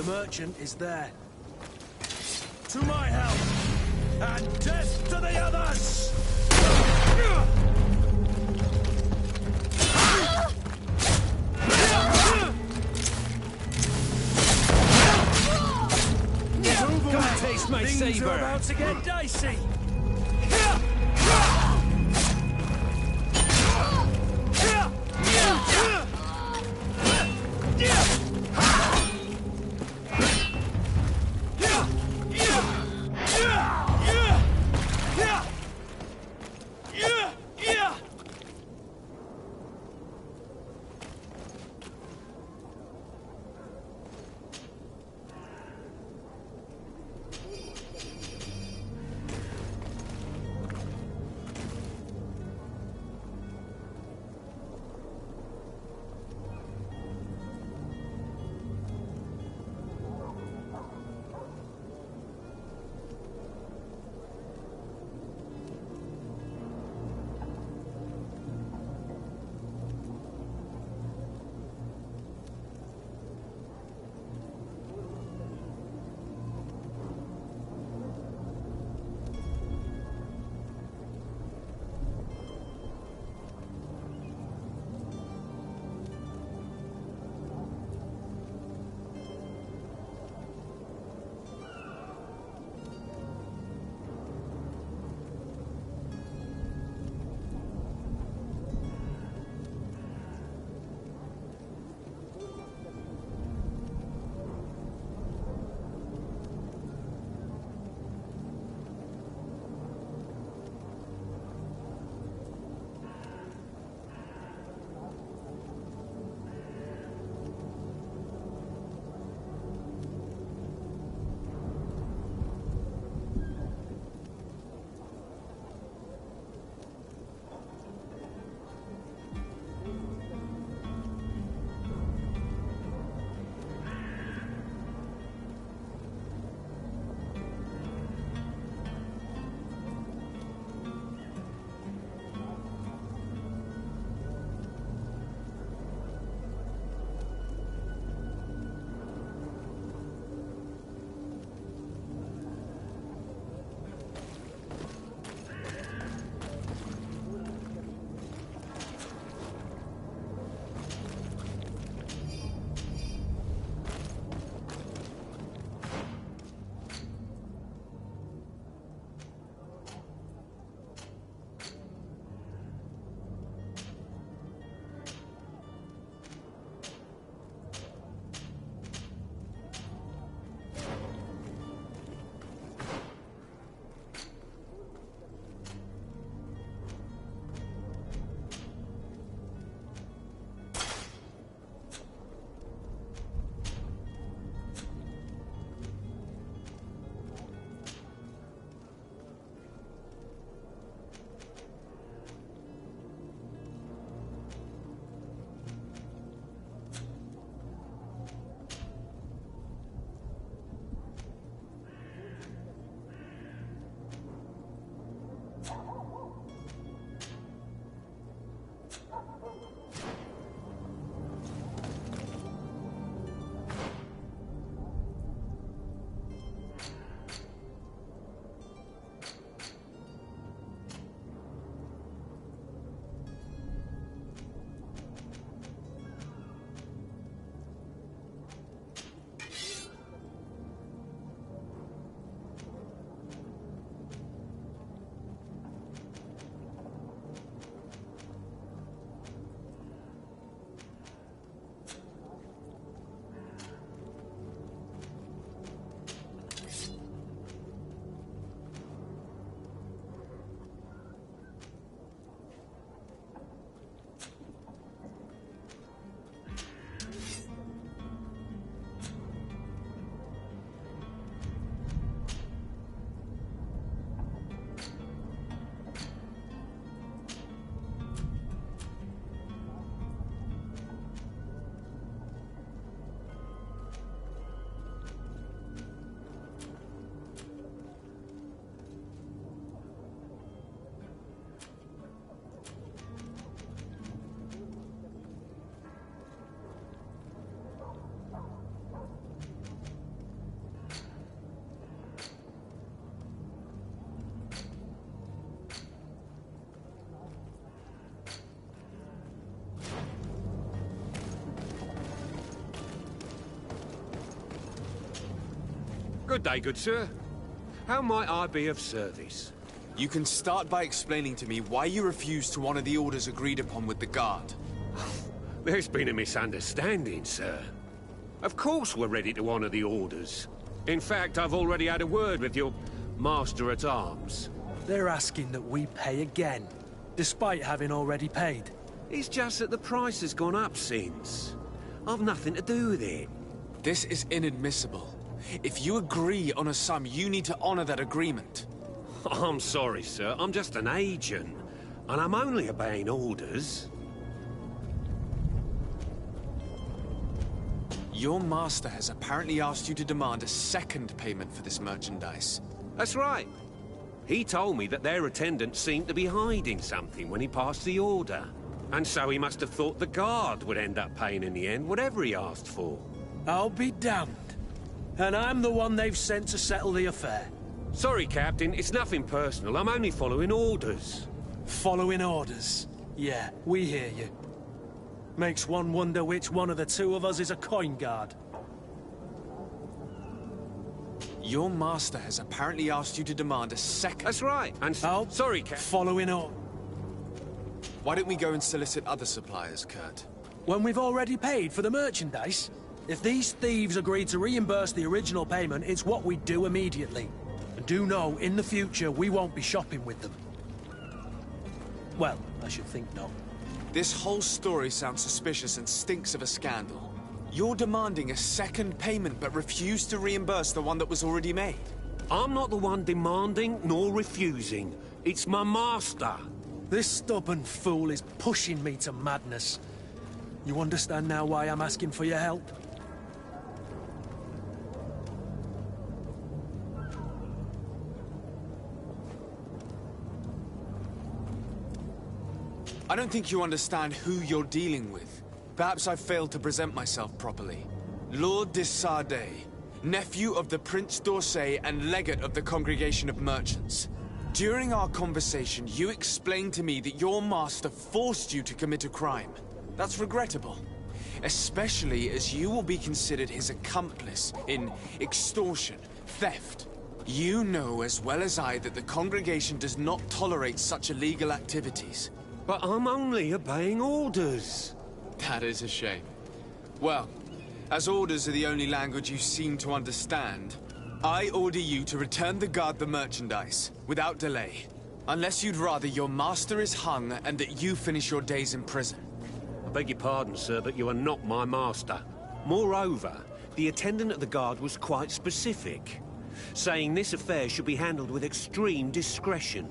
The merchant is there. To my help! And death to the others! Come and taste my Things saber. are about to get dicey! Good day, good sir. How might I be of service? You can start by explaining to me why you refused to honor the orders agreed upon with the guard. There's been a misunderstanding, sir. Of course we're ready to honor the orders. In fact, I've already had a word with your master-at-arms. They're asking that we pay again, despite having already paid. It's just that the price has gone up since. I've nothing to do with it. This is inadmissible. If you agree on a sum, you need to honor that agreement. I'm sorry, sir. I'm just an agent. And I'm only obeying orders. Your master has apparently asked you to demand a second payment for this merchandise. That's right. He told me that their attendant seemed to be hiding something when he passed the order. And so he must have thought the guard would end up paying in the end, whatever he asked for. I'll be damned. And I'm the one they've sent to settle the affair. Sorry, Captain. It's nothing personal. I'm only following orders. Following orders? Yeah, we hear you. Makes one wonder which one of the two of us is a coin guard. Your master has apparently asked you to demand a second... That's right. And sorry, Captain. Following orders. Why don't we go and solicit other suppliers, Kurt? When we've already paid for the merchandise? If these thieves agree to reimburse the original payment, it's what we do immediately. And do know, in the future, we won't be shopping with them. Well, I should think not. This whole story sounds suspicious and stinks of a scandal. You're demanding a second payment but refuse to reimburse the one that was already made. I'm not the one demanding nor refusing. It's my master. This stubborn fool is pushing me to madness. You understand now why I'm asking for your help? I don't think you understand who you're dealing with. Perhaps I failed to present myself properly. Lord de Sardet, nephew of the Prince d'Orsay and legate of the Congregation of Merchants. During our conversation, you explained to me that your master forced you to commit a crime. That's regrettable. Especially as you will be considered his accomplice in extortion, theft. You know as well as I that the Congregation does not tolerate such illegal activities. But I'm only obeying orders. That is a shame. Well, as orders are the only language you seem to understand, I order you to return the guard the merchandise, without delay. Unless you'd rather your master is hung and that you finish your days in prison. I beg your pardon, sir, but you are not my master. Moreover, the attendant of the guard was quite specific, saying this affair should be handled with extreme discretion.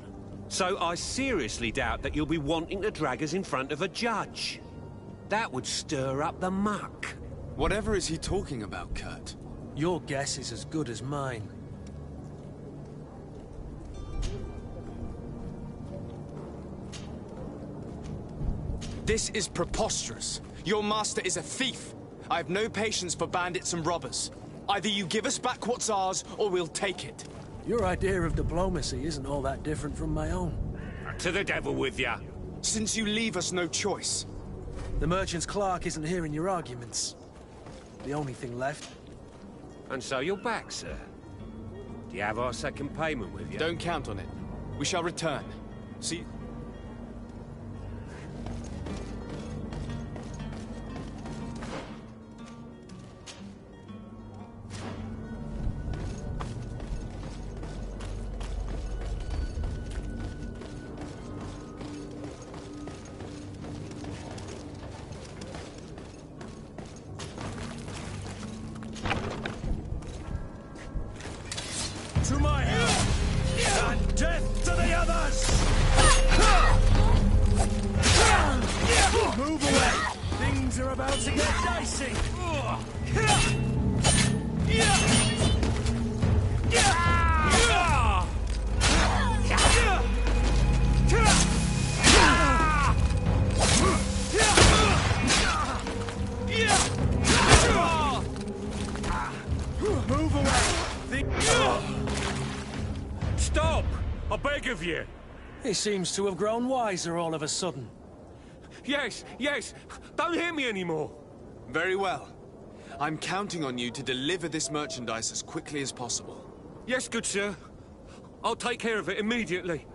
So I seriously doubt that you'll be wanting to drag us in front of a judge. That would stir up the muck. Whatever is he talking about, Kurt? Your guess is as good as mine. This is preposterous. Your master is a thief. I have no patience for bandits and robbers. Either you give us back what's ours, or we'll take it. Your idea of diplomacy isn't all that different from my own. To the devil with ya. Since you leave us no choice. The merchant's clerk isn't hearing your arguments. The only thing left. And so you're back, sir. Do you have our second payment with you? Don't count on it. We shall return. See... To my help! And death to the others! Move away! Things are about to get dicey! Move away! Stop! I beg of you! He seems to have grown wiser all of a sudden. Yes, yes! Don't hit me anymore! Very well. I'm counting on you to deliver this merchandise as quickly as possible. Yes, good sir. I'll take care of it immediately.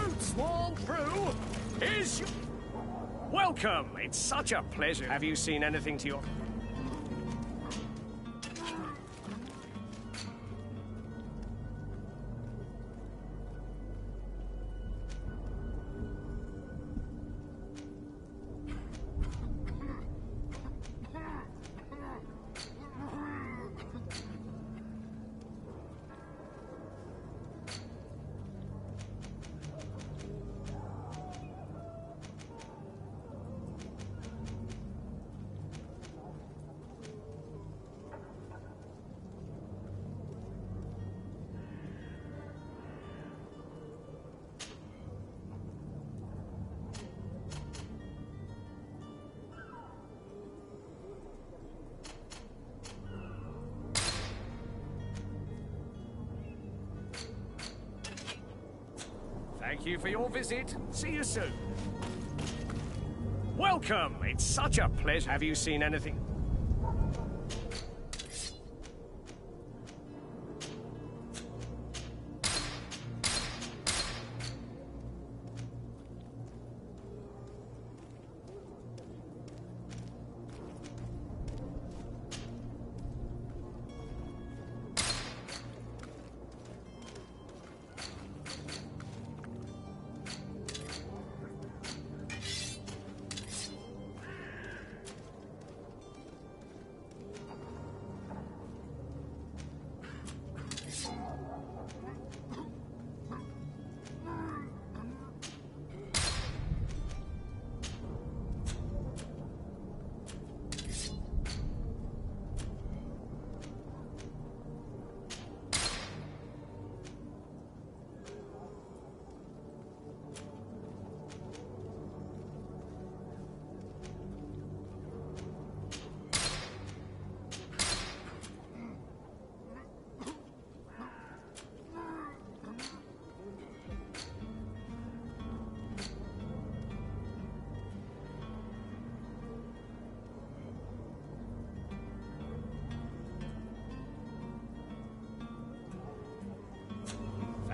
boat, small crew. Here's your... Welcome. It's such a pleasure. Have you seen anything to your... Thank you for your visit. See you soon. Welcome. It's such a pleasure. Have you seen anything?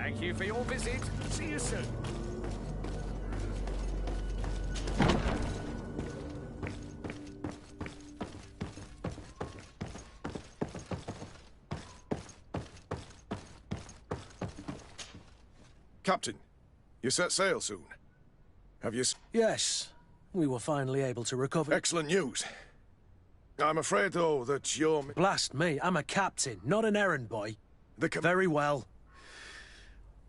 Thank you for your visit. See you soon. Captain, you set sail soon. Have you... Yes. We were finally able to recover... Excellent news. I'm afraid, though, that you're... Blast me. I'm a captain, not an errand boy. Very well.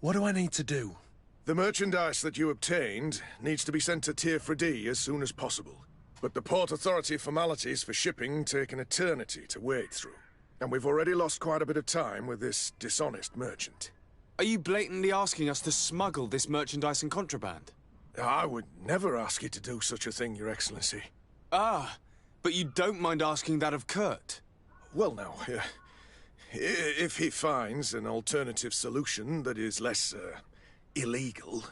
What do I need to do? The merchandise that you obtained needs to be sent to Tier 4D as soon as possible. But the Port Authority formalities for shipping take an eternity to wade through. And we've already lost quite a bit of time with this dishonest merchant. Are you blatantly asking us to smuggle this merchandise and contraband? I would never ask you to do such a thing, Your Excellency. Ah, but you don't mind asking that of Kurt? Well, now, if he finds an alternative solution that is less, illegal,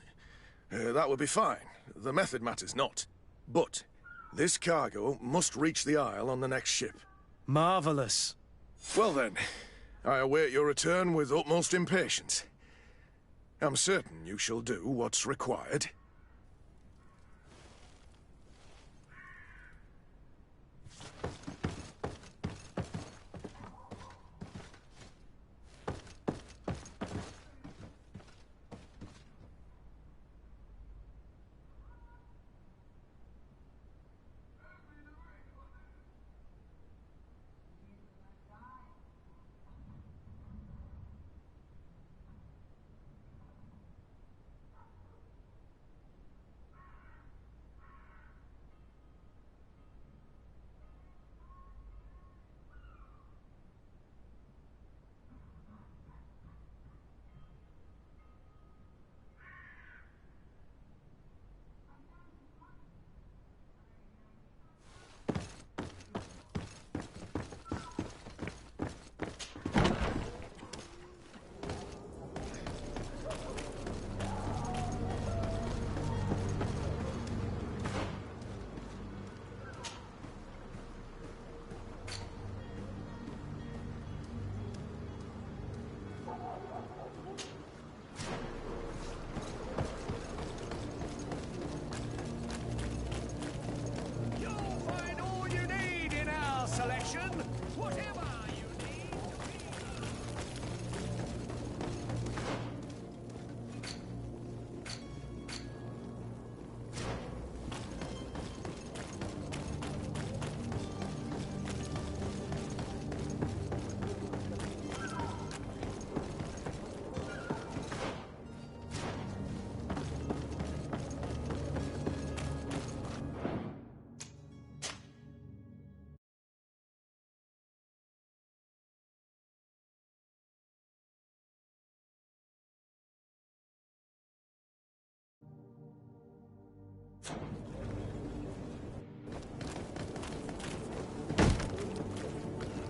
that would be fine. The method matters not. But this cargo must reach the Isle on the next ship. Marvelous. Well then, I await your return with utmost impatience. I'm certain you shall do what's required.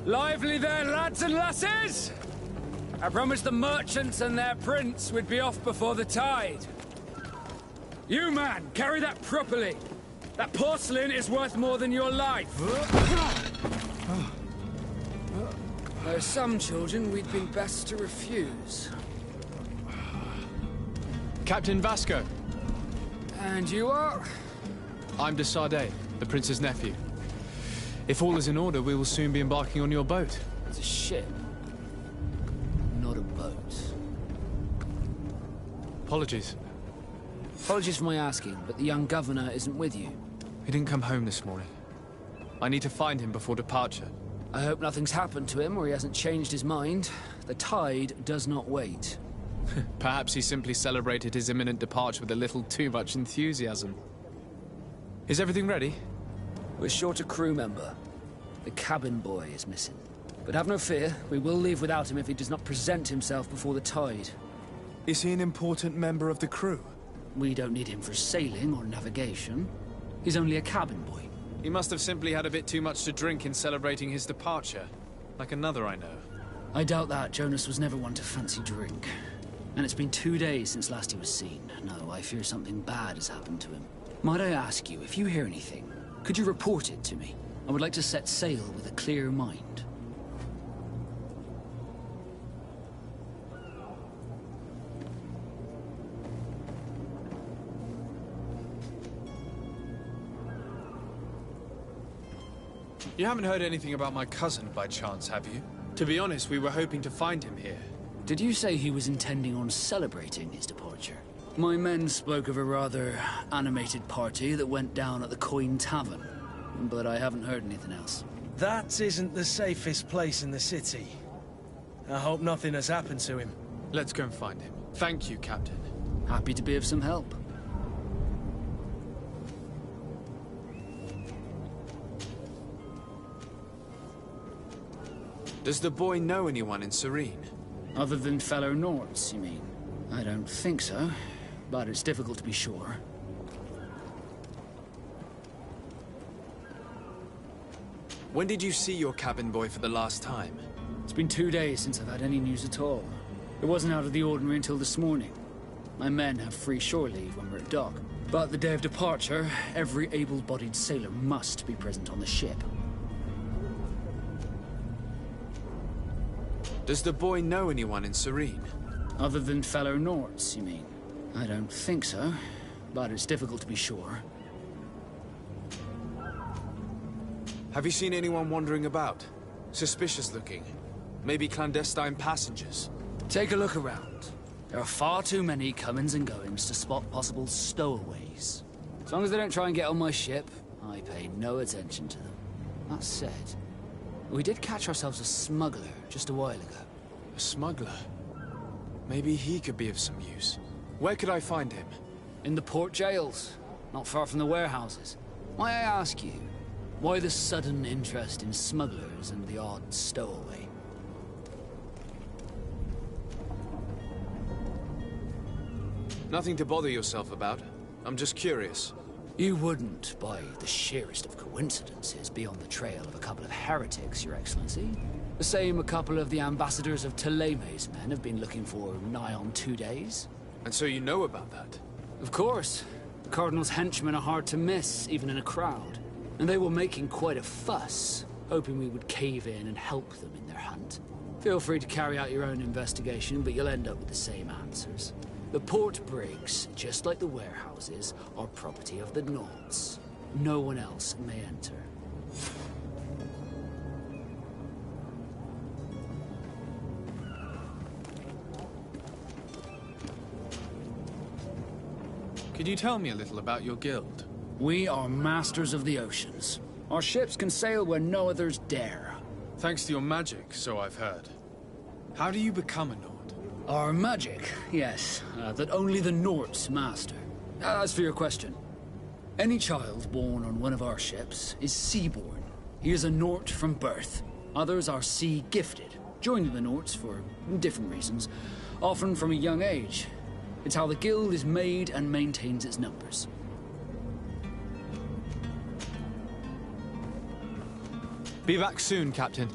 Lively there, lads and lasses! I promised the merchants and their prince we'd be off before the tide. You, man, carry that properly. That porcelain is worth more than your life. There are some children we'd been best to refuse. Captain Vasco. And you are? I'm de Sardet, the prince's nephew. If all is in order, we will soon be embarking on your boat. It's a ship, not a boat. Apologies. Apologies for my asking, but the young governor isn't with you. He didn't come home this morning. I need to find him before departure. I hope nothing's happened to him or he hasn't changed his mind. The tide does not wait. Perhaps he simply celebrated his imminent departure with a little too much enthusiasm. Is everything ready? We're short a crew member. The cabin boy is missing. But have no fear, we will leave without him if he does not present himself before the tide. Is he an important member of the crew? We don't need him for sailing or navigation. He's only a cabin boy. He must have simply had a bit too much to drink in celebrating his departure. Like another I know. I doubt that. Jonas was never one to fancy drink. And it's been 2 days since last he was seen. No, I fear something bad has happened to him. Might I ask you, if you hear anything, could you report it to me? I would like to set sail with a clear mind. You haven't heard anything about my cousin by chance, have you? To be honest, we were hoping to find him here. Did you say he was intending on celebrating his departure? My men spoke of a rather animated party that went down at the Coin Tavern, but I haven't heard anything else. That isn't the safest place in the city. I hope nothing has happened to him. Let's go and find him. Thank you, Captain. Happy to be of some help. Does the boy know anyone in Serene? Other than fellow Nords, you mean? I don't think so, but it's difficult to be sure. When did you see your cabin boy for the last time? It's been 2 days since I've had any news at all. It wasn't out of the ordinary until this morning. My men have free shore leave when we're at dock. But the day of departure, every able-bodied sailor must be present on the ship. Does the boy know anyone in Serene? Other than fellow Nords, you mean? I don't think so, but it's difficult to be sure. Have you seen anyone wandering about? Suspicious looking? Maybe clandestine passengers? Take a look around. There are far too many comings and goings to spot possible stowaways. As long as they don't try and get on my ship, I pay no attention to them. That said, we did catch ourselves a smuggler just a while ago. A smuggler? Maybe he could be of some use. Where could I find him? In the port jails, not far from the warehouses. May I ask you, why the sudden interest in smugglers and the odd stowaway? Nothing to bother yourself about. I'm just curious. You wouldn't, by the sheerest of coincidences, be on the trail of a couple of heretics, Your Excellency. The same a couple of the ambassadors of Theleme's men have been looking for nigh on 2 days. And so you know about that? Of course. The Cardinal's henchmen are hard to miss, even in a crowd. And they were making quite a fuss, hoping we would cave in and help them in their hunt. Feel free to carry out your own investigation, but you'll end up with the same answers. The port brigs, just like the warehouses, are property of the Nords. No one else may enter. Could you tell me a little about your guild? We are masters of the oceans. Our ships can sail where no others dare. Thanks to your magic, so I've heard. How do you become a Nord? Our magic, yes, that only the Nords master. As for your question, any child born on one of our ships is sea-born. He is a Nord from birth. Others are sea-gifted, joining the Nords for different reasons, often from a young age. It's how the guild is made and maintains its numbers. Be back soon, Captain.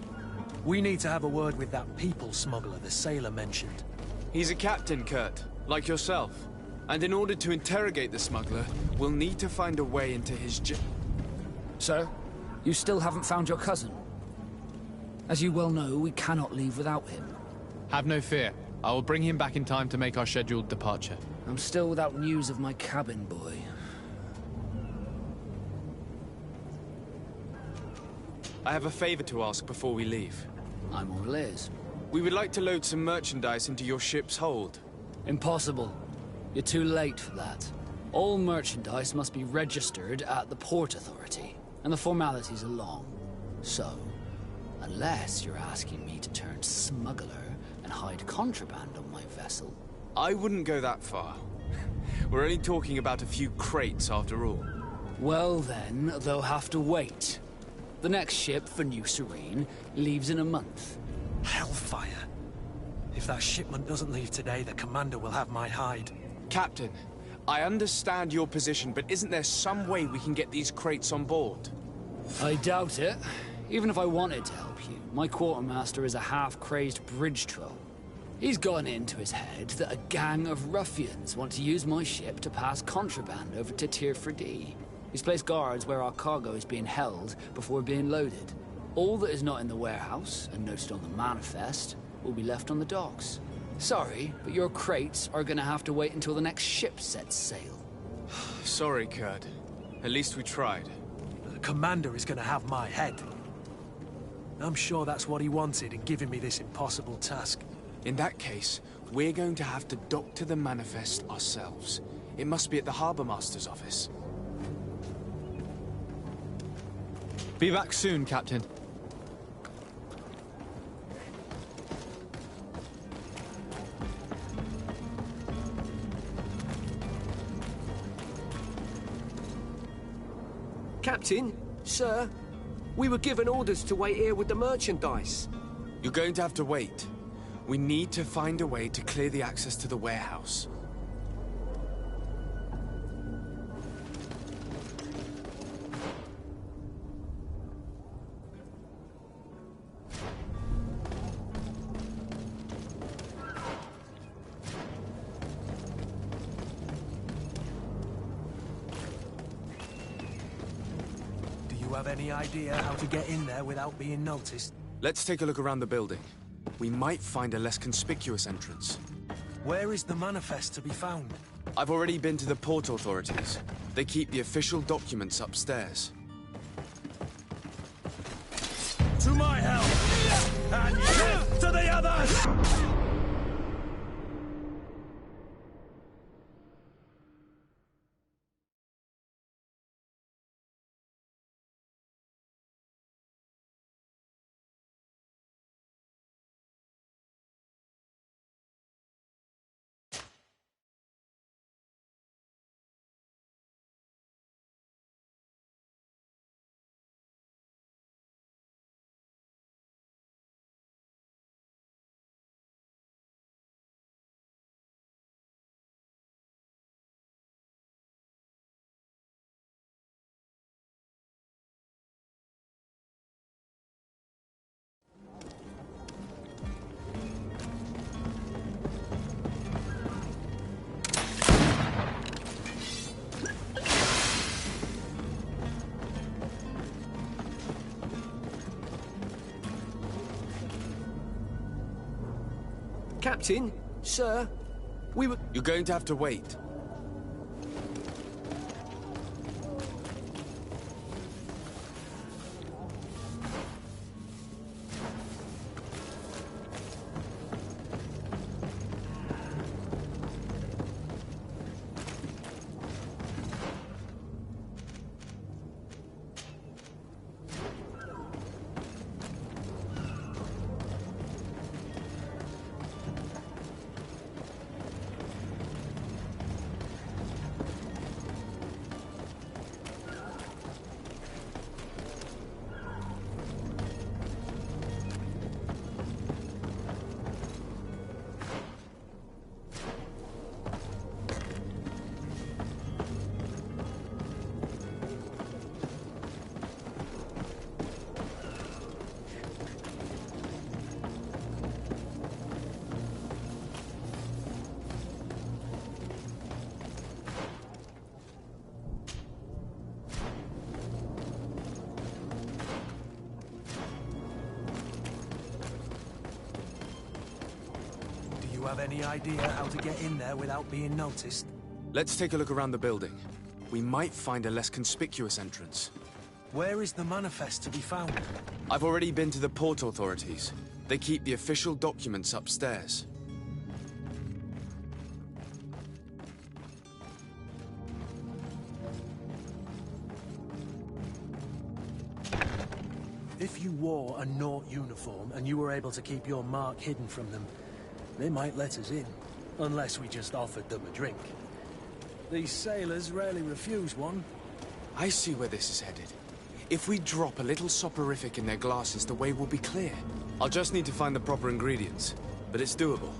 We need to have a word with that people smuggler the sailor mentioned. He's a captain, Kurt, like yourself. And in order to interrogate the smuggler, we'll need to find a way into his Sir, you still haven't found your cousin. As you well know, we cannot leave without him. Have no fear. I will bring him back in time to make our scheduled departure. I'm still without news of my cabin boy. I have a favor to ask before we leave. I'm all ears. We would like to load some merchandise into your ship's hold. Impossible. You're too late for that. All merchandise must be registered at the Port Authority, and the formalities are long. So, unless you're asking me to turn smuggler and hide contraband on my vessel... I wouldn't go that far. We're only talking about a few crates after all. Well then, they'll have to wait. The next ship for New Serene leaves in a month. Hellfire. If that shipment doesn't leave today, the commander will have my hide. Captain, I understand your position, but isn't there some way we can get these crates on board? I doubt it. Even if I wanted to help you, my quartermaster is a half-crazed bridge troll. He's gotten into his head that a gang of ruffians want to use my ship to pass contraband over to Tier 4D. He's placed guards where our cargo is being held before being loaded. All that is not in the warehouse, and noted on the manifest, will be left on the docks. Sorry, but your crates are gonna have to wait until the next ship sets sail. Sorry, Kurt. At least we tried. The commander is gonna have my head. I'm sure that's what he wanted in giving me this impossible task. In that case, we're going to have to dock to the manifest ourselves. It must be at the Harbour Master's office. Be back soon, Captain. Captain, sir, we were given orders to wait here with the merchandise. You're going to have to wait. We need to find a way to clear the access to the warehouse. Do you have any idea how to get in there without being noticed? Let's take a look around the building. We might find a less conspicuous entrance. Where is the manifest to be found? I've already been to the port authorities. They keep the official documents upstairs. To my help! And death to the others! Captain, sir, we were... You're going to have to wait. any idea how to get in there without being noticed? Let's take a look around the building. We might find a less conspicuous entrance. Where is the manifest to be found? I've already been to the port authorities. They keep the official documents upstairs. If you wore a Nort uniform and you were able to keep your mark hidden from them, they might let us in, unless we just offered them a drink. These sailors rarely refuse one. I see where this is headed. If we drop a little soporific in their glasses, the way will be clear. I'll just need to find the proper ingredients, but it's doable.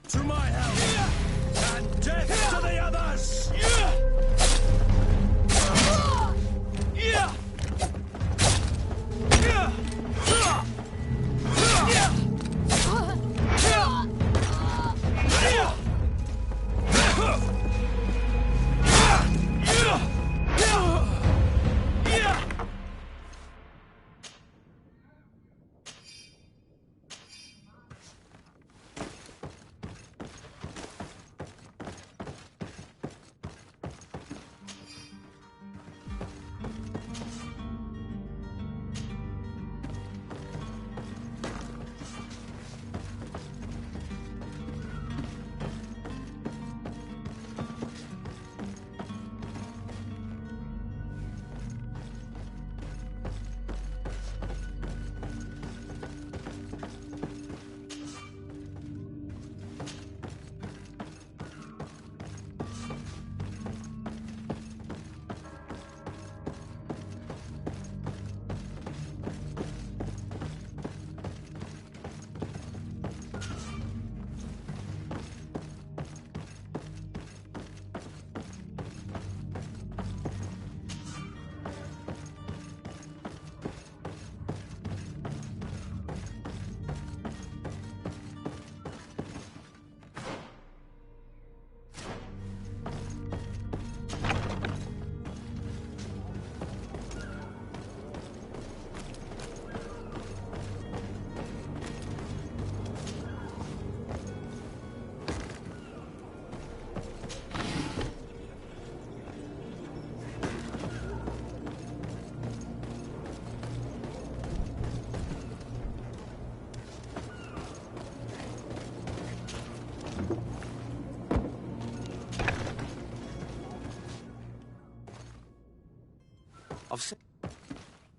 To my help! And death to the others!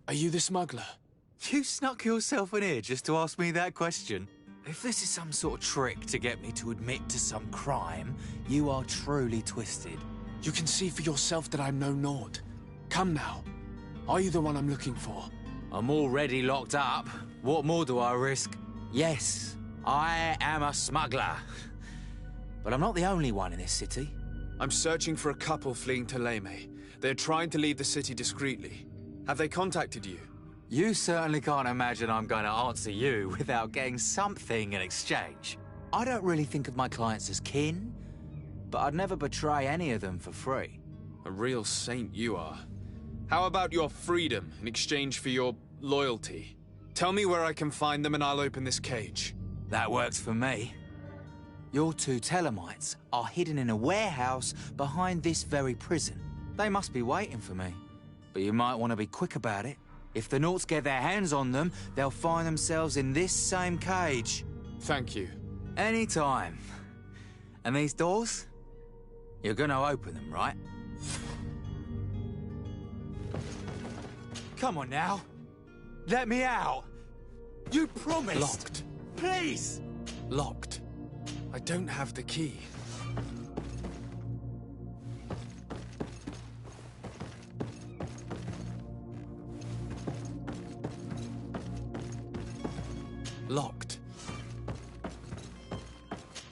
Are you the smuggler? You snuck yourself in here just to ask me that question? If this is some sort of trick to get me to admit to some crime, you are truly twisted. You can see for yourself that I'm no Nord. Come now. Are you the one I'm looking for? I'm already locked up. What more do I risk? Yes, I am a smuggler. But I'm not the only one in this city. I'm searching for a couple fleeing Tuleme. They're trying to leave the city discreetly. Have they contacted you? You certainly can't imagine I'm going to answer you without getting something in exchange. I don't really think of my clients as kin, but I'd never betray any of them for free. A real saint you are. How about your freedom in exchange for your loyalty? Tell me where I can find them and I'll open this cage. That works for me. Your two Telemites are hidden in a warehouse behind this very prison. They must be waiting for me. But you might want to be quick about it. If the Norts get their hands on them, they'll find themselves in this same cage. Thank you. Anytime. And these doors? You're gonna open them, right? Come on now. Let me out. You promised! Locked. Please! Locked. I don't have the key. Locked.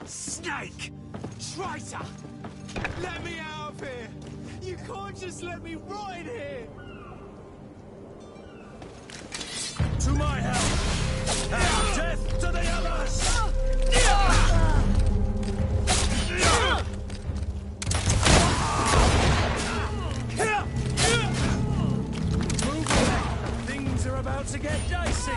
Snake! Traitor! Let me out of here! You can't just let me rot in here! To my help! And death to the others! Move away! Things are about to get dicey!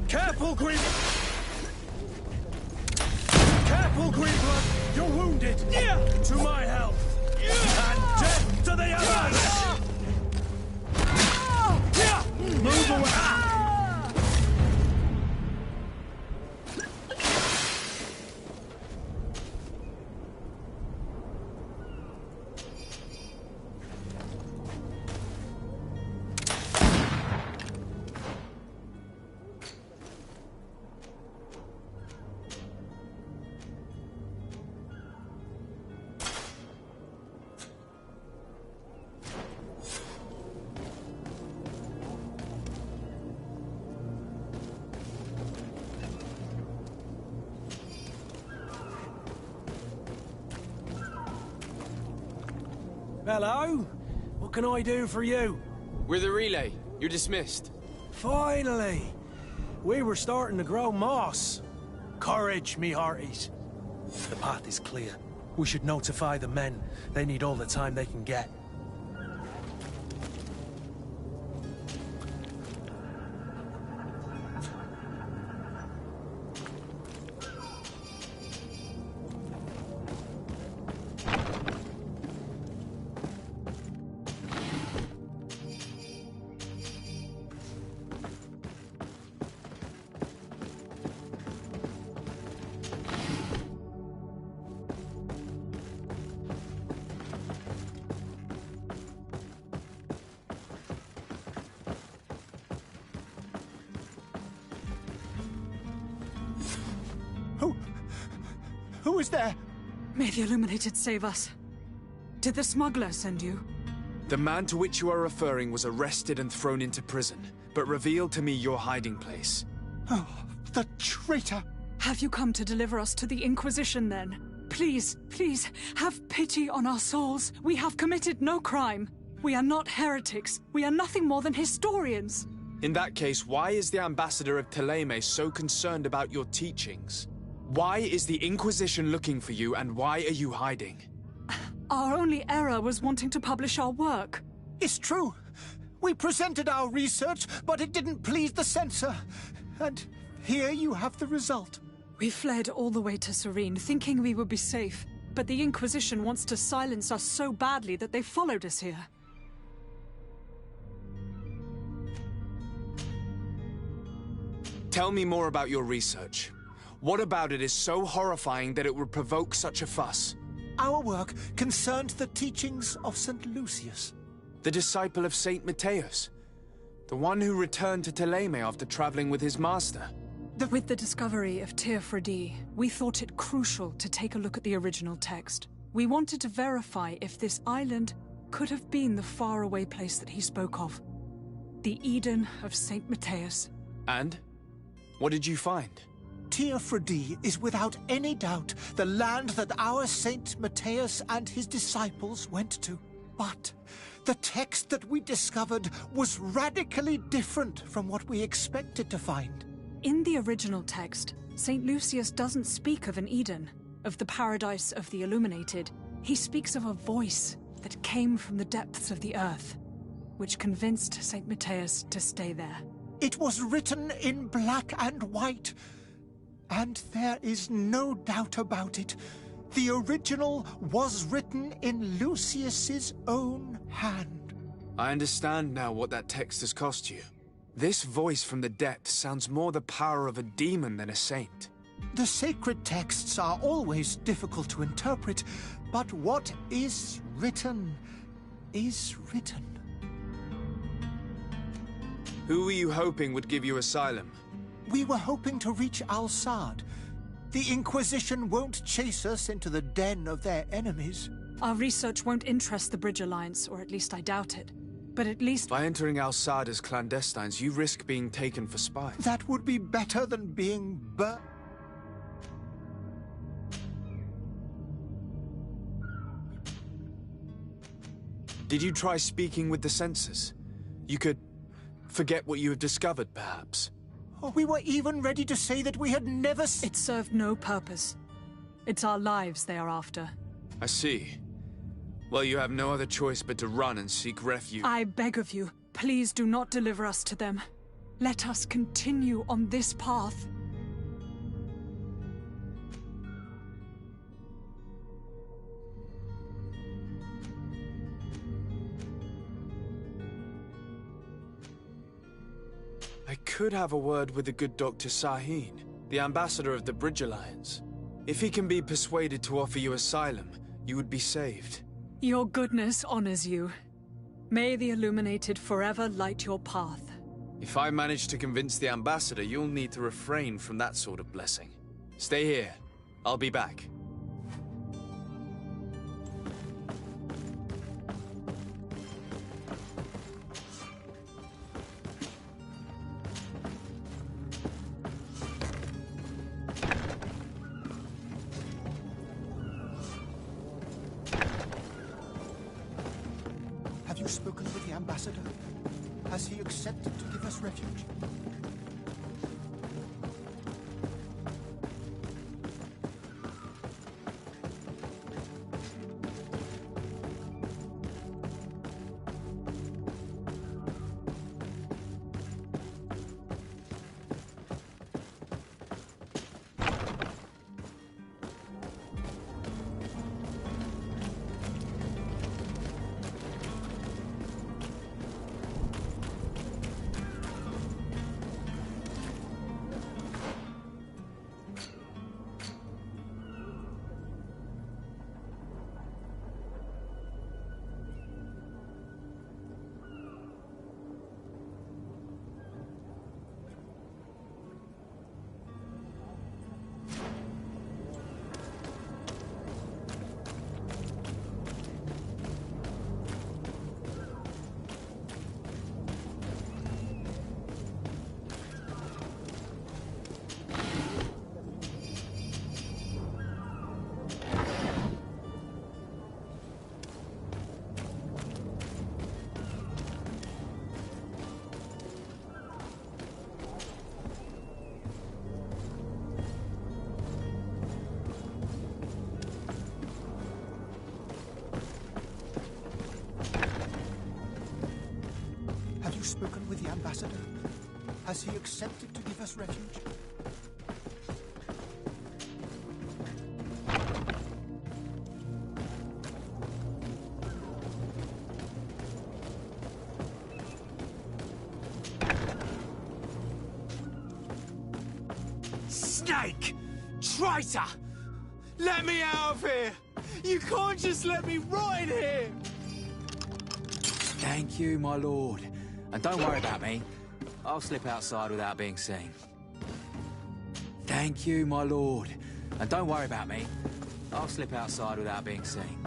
Careful, Green! Careful, Greenblood! You're wounded! To my help! And death to the others! Move away! Hello? What can I do for you? We're the relay. You're dismissed. Finally! We were starting to grow moss. Courage, me hearties. The path is clear. We should notify the men. They need all the time they can get. Who is there? May the Illuminated save us. Did the smuggler send you? The man to which you are referring was arrested and thrown into prison, but revealed to me your hiding place. Oh, the traitor! Have you come to deliver us to the Inquisition, then? Please, please, have pity on our souls. We have committed no crime. We are not heretics. We are nothing more than historians. In that case, why is the ambassador of Thélème so concerned about your teachings? Why is the Inquisition looking for you, and why are you hiding? Our only error was wanting to publish our work. It's true. We presented our research, but it didn't please the censor. And here you have the result. We fled all the way to Serene, thinking we would be safe. But the Inquisition wants to silence us so badly that they followed us here. Tell me more about your research. What about it is so horrifying that it would provoke such a fuss? Our work concerned the teachings of St. Lucius. The disciple of St. Matthias. The one who returned to Thélème after traveling with his master. With the discovery of Teofredi, we thought it crucial to take a look at the original text. We wanted to verify if this island could have been the faraway place that he spoke of. The Eden of St. Matthias. And? What did you find? Teofredi is without any doubt the land that our Saint Matthias and his disciples went to. But the text that we discovered was radically different from what we expected to find. In the original text, St. Lucius doesn't speak of an Eden, of the paradise of the Illuminated. He speaks of a voice that came from the depths of the earth, which convinced St. Matthias to stay there. It was written in black and white. And there is no doubt about it. The original was written in Lucius's own hand. I understand now what that text has cost you. This voice from the depths sounds more the power of a demon than a saint. The sacred texts are always difficult to interpret, but what is written is written. Who were you hoping would give you asylum? We were hoping to reach Al-Sad. The Inquisition won't chase us into the den of their enemies. Our research won't interest the Bridge Alliance, or at least I doubt it. But at least... By entering Al-Sad as clandestines, you risk being taken for spies. That would be better than being burnt. Did you try speaking with the censors? You could forget what you have discovered, perhaps. We were even ready to say that we had never... It served no purpose. It's our lives they are after. I see. Well, you have no other choice but to run and seek refuge. I beg of you, please do not deliver us to them. Let us continue on this path. I could have a word with the good Dr. Sahin, the ambassador of the Bridge Alliance. If he can be persuaded to offer you asylum, you would be saved. Your goodness honors you. May the Illuminated forever light your path. If I manage to convince the ambassador, you'll need to refrain from that sort of blessing. Stay here. I'll be back. Have you spoken with the ambassador? Has he accepted to give us refuge? Have you spoken with the ambassador? Has he accepted to give us refuge? Snake! Traitor! Let me out of here! You can't just let me rot in here! Thank you, my lord. And don't worry about me. I'll slip outside without being seen. Thank you, my lord. And don't worry about me. I'll slip outside without being seen.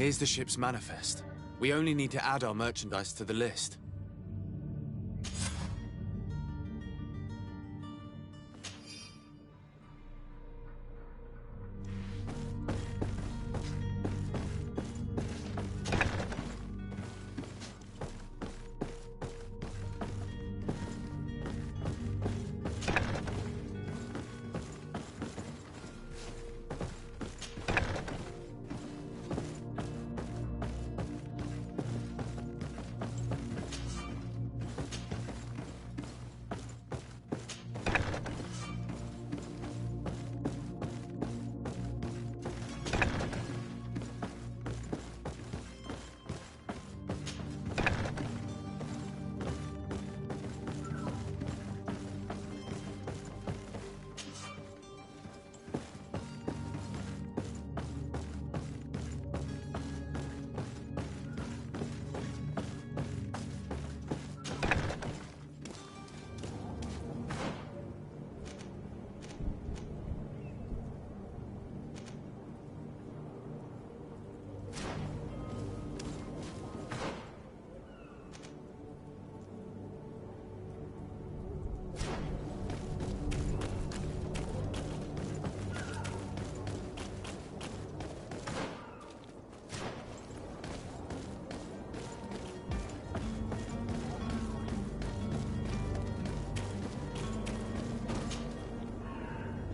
Here's the ship's manifest. We only need to add our merchandise to the list.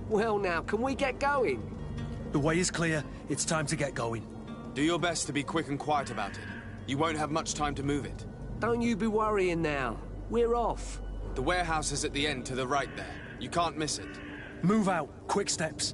Well now, can we get going? The way is clear. It's time to get going. Do your best to be quick and quiet about it. You won't have much time to move it. Don't you be worrying now. We're off. The warehouse is at the end to the right there. You can't miss it. Move out. Quick steps.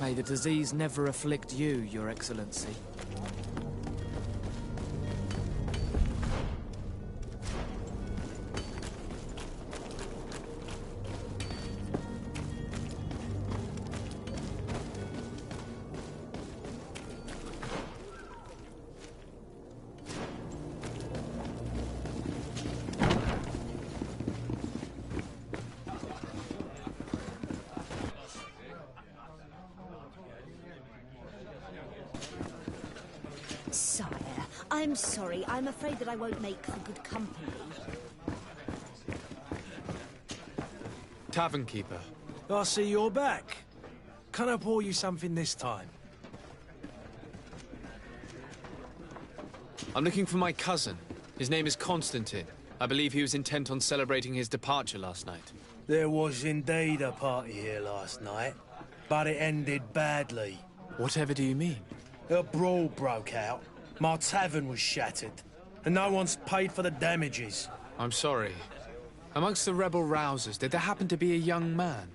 May the disease never afflict you, Your Excellency. I'm sorry. I'm afraid that I won't make for good company. Tavern keeper. I see you're back. Can I pour you something this time? I'm looking for my cousin. His name is Constantine. I believe he was intent on celebrating his departure last night. There was indeed a party here last night, but it ended badly. Whatever do you mean? A brawl broke out. My tavern was shattered, and no one's paid for the damages. I'm sorry. Amongst the rebel rousers, did there happen to be a young man?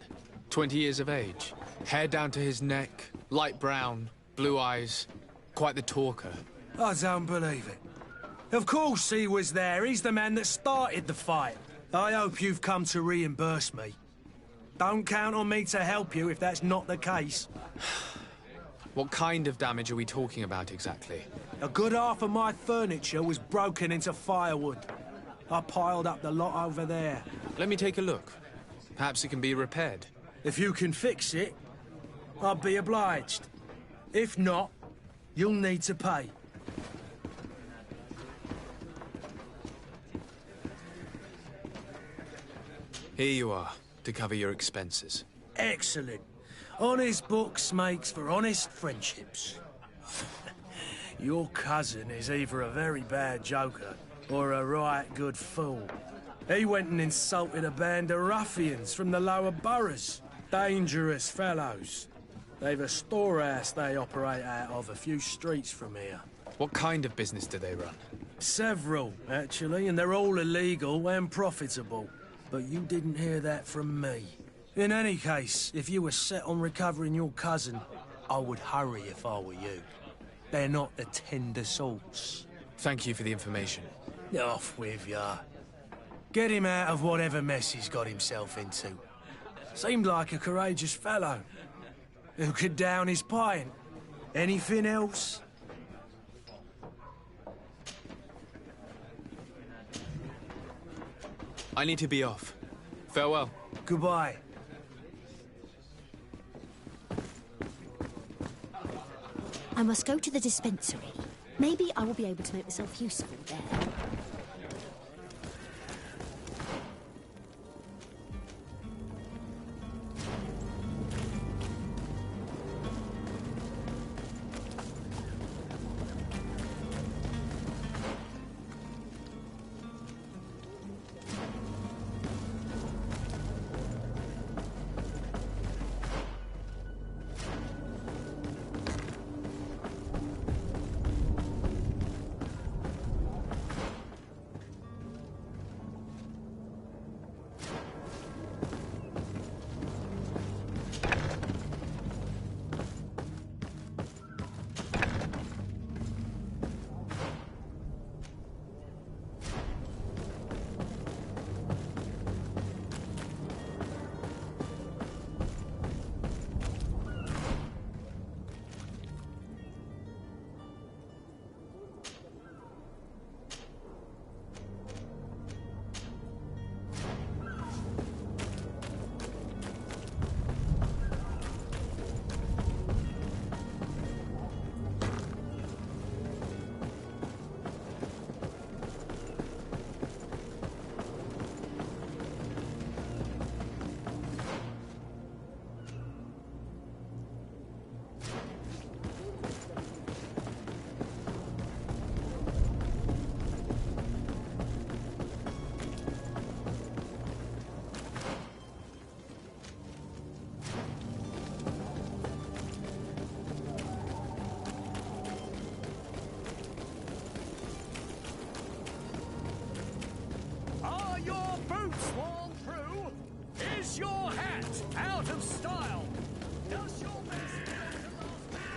20 years of age, hair down to his neck, light brown, blue eyes, quite the talker. I don't believe it. Of course he was there. He's the man that started the fight. I hope you've come to reimburse me. Don't count on me to help you if that's not the case. What kind of damage are we talking about exactly? A good half of my furniture was broken into firewood. I piled up the lot over there. Let me take a look. Perhaps it can be repaired. If you can fix it, I'll be obliged. If not, you'll need to pay. Here you are, to cover your expenses. Excellent. Honest books makes for honest friendships. Your cousin is either a very bad joker or a right good fool. He went and insulted a band of ruffians from the lower boroughs. Dangerous fellows. They've a storehouse they operate out of a few streets from here. What kind of business do they run? Several, actually, and they're all illegal and profitable. But you didn't hear that from me. In any case, if you were set on recovering your cousin, I would hurry if I were you. They're not the tender sorts. Thank you for the information. Off with ya. Get him out of whatever mess he's got himself into. Seemed like a courageous fellow. Who could down his pint? Anything else? I need to be off. Farewell. Goodbye. I must go to the dispensary. Maybe I will be able to make myself useful there. Is your hat out of style? Does your best go to last?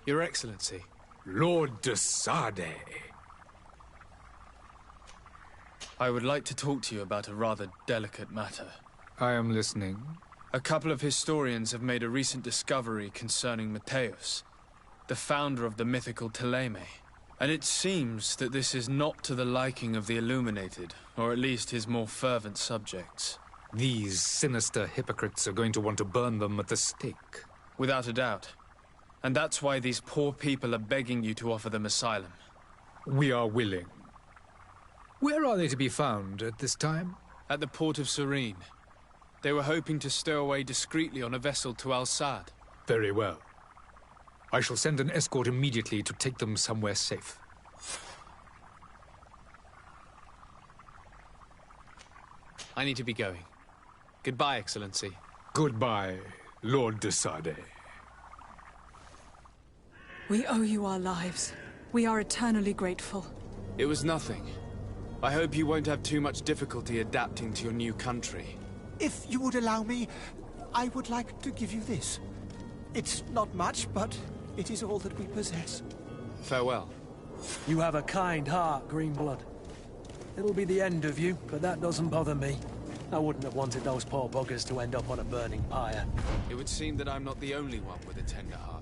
Your Excellency. Lord de Sade. I would like to talk to you about a rather delicate matter. I am listening. A couple of historians have made a recent discovery concerning Mateus, the founder of the mythical Teleme. And it seems that this is not to the liking of the Illuminated, or at least his more fervent subjects. These sinister hypocrites are going to want to burn them at the stake. Without a doubt. And that's why these poor people are begging you to offer them asylum. We are willing. Where are they to be found at this time? At the port of Serene. They were hoping to stow away discreetly on a vessel to Al-Sad. Very well. I shall send an escort immediately to take them somewhere safe. I need to be going. Goodbye, Excellency. Goodbye, Lord de Sade. We owe you our lives. We are eternally grateful. It was nothing. I hope you won't have too much difficulty adapting to your new country. If you would allow me, I would like to give you this. It's not much, but it is all that we possess. Farewell. You have a kind heart, Greenblood. It'll be the end of you, but that doesn't bother me. I wouldn't have wanted those poor buggers to end up on a burning pyre. It would seem that I'm not the only one with a tender heart.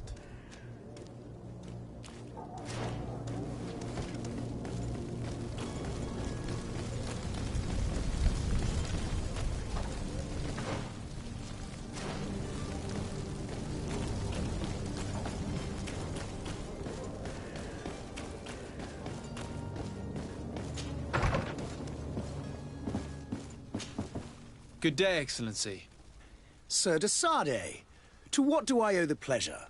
Good day, Excellency. Sir de Sade, to what do I owe the pleasure?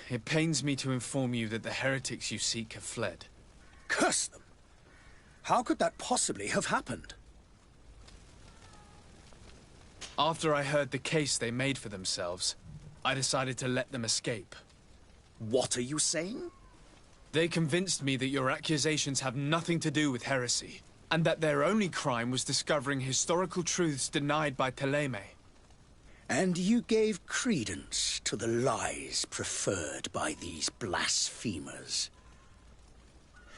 It pains me to inform you that the heretics you seek have fled. Curse them! How could that possibly have happened? After I heard the case they made for themselves, I decided to let them escape. What are you saying? They convinced me that your accusations have nothing to do with heresy, and that their only crime was discovering historical truths denied by Ptolemy. And you gave credence to the lies preferred by these blasphemers.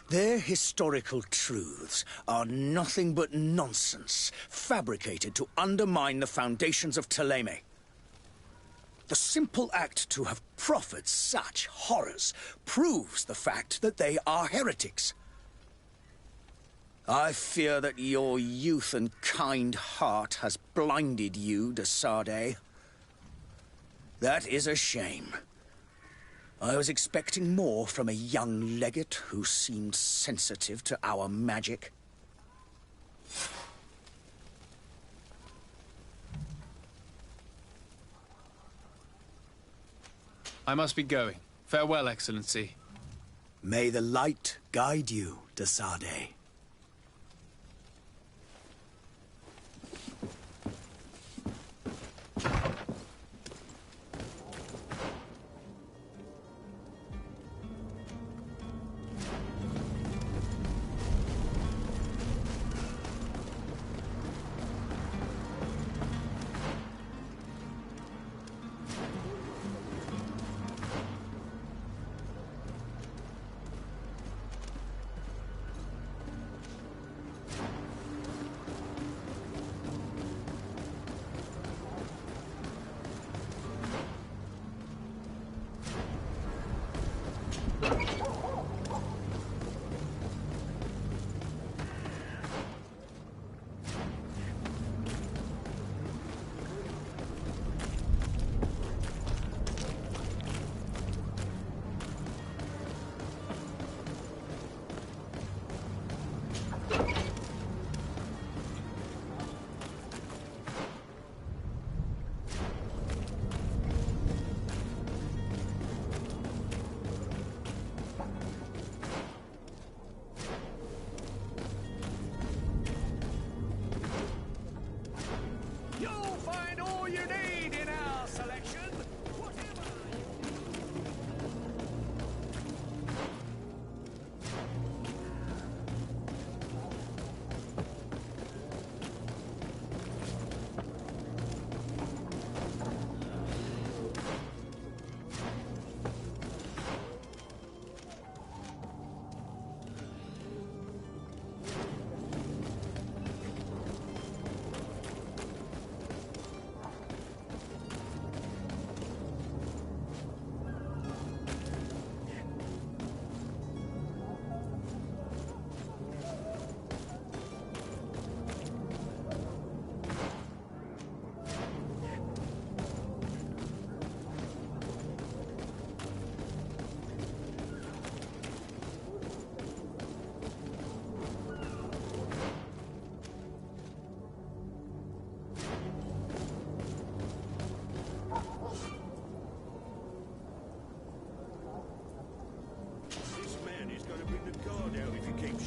Their historical truths are nothing but nonsense, fabricated to undermine the foundations of Ptolemy. The simple act to have proffered such horrors proves the fact that they are heretics. I fear that your youth and kind heart has blinded you, de Sade. That is a shame. I was expecting more from a young legate who seemed sensitive to our magic. I must be going. Farewell, Excellency. May the light guide you, de Sade.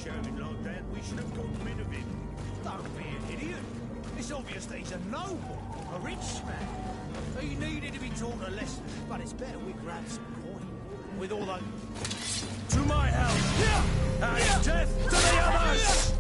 shouting like that, we should have got rid of him. Don't be an idiot. It's obvious that he's a noble, a rich man. He needed to be taught a lesson, but it's better we grab some coin. With all those... To my house! And death to the others!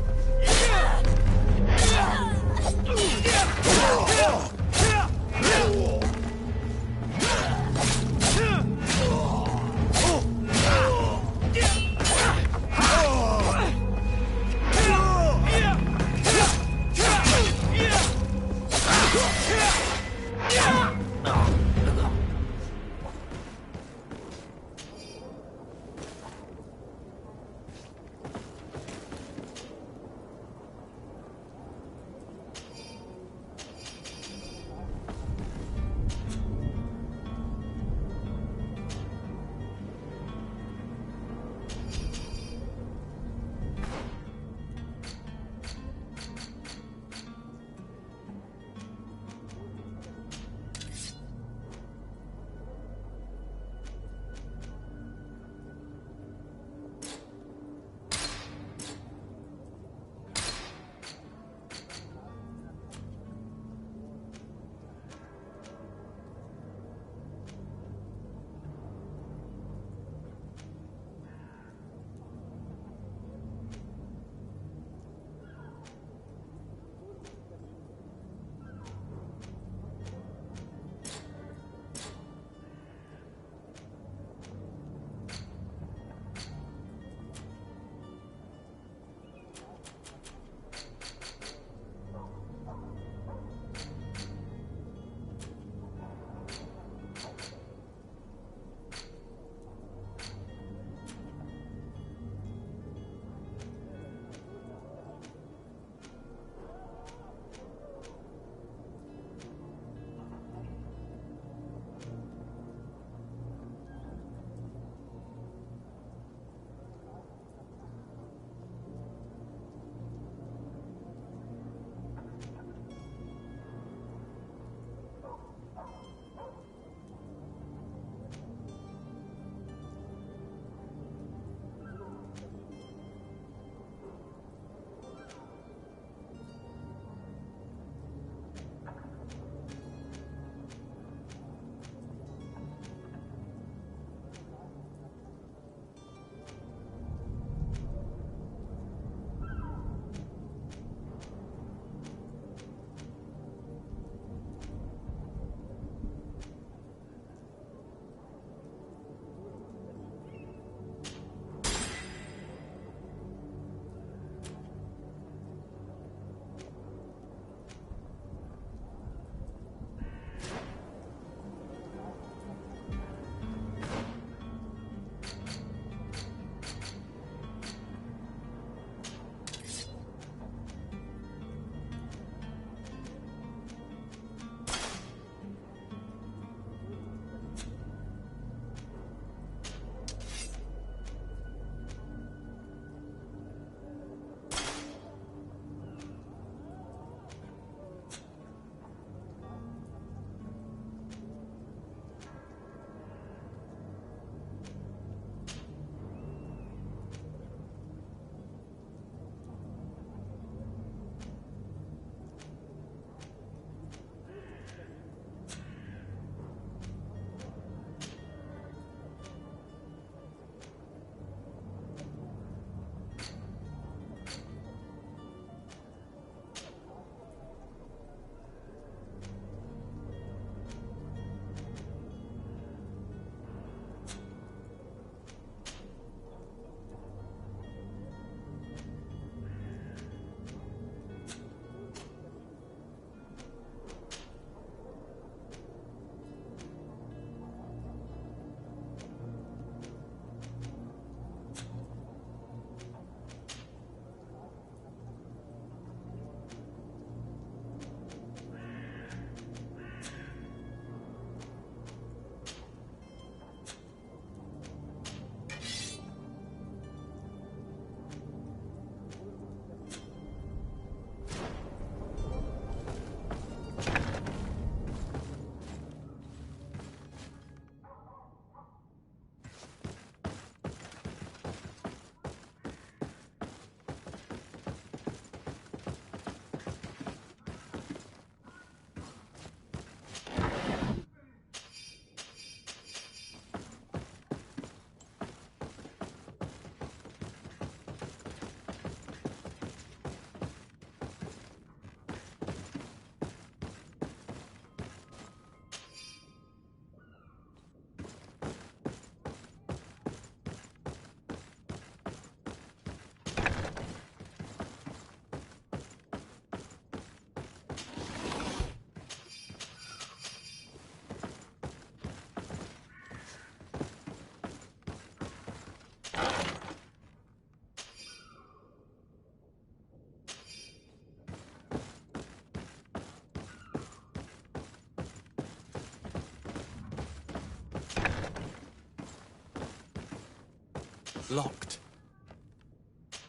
Locked.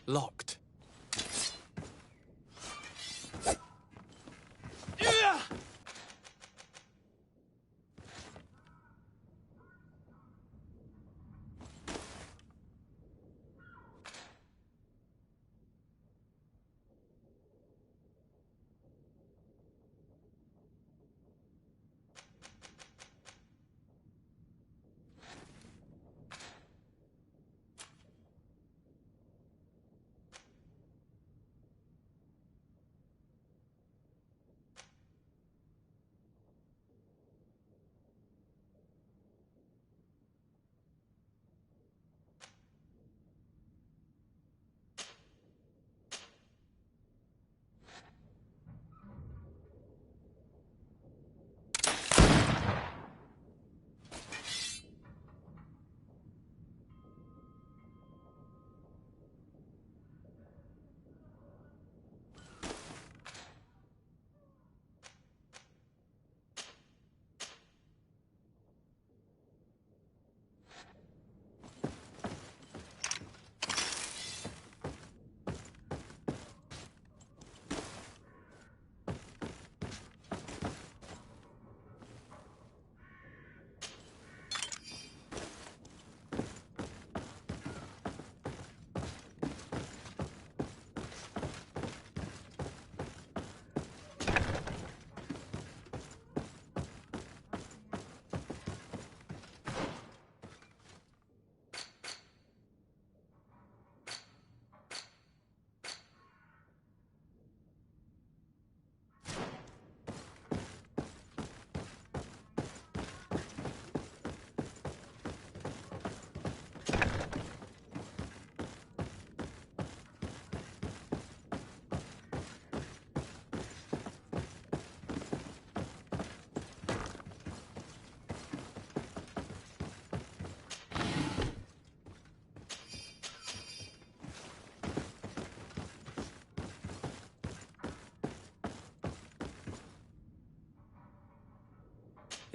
Locked.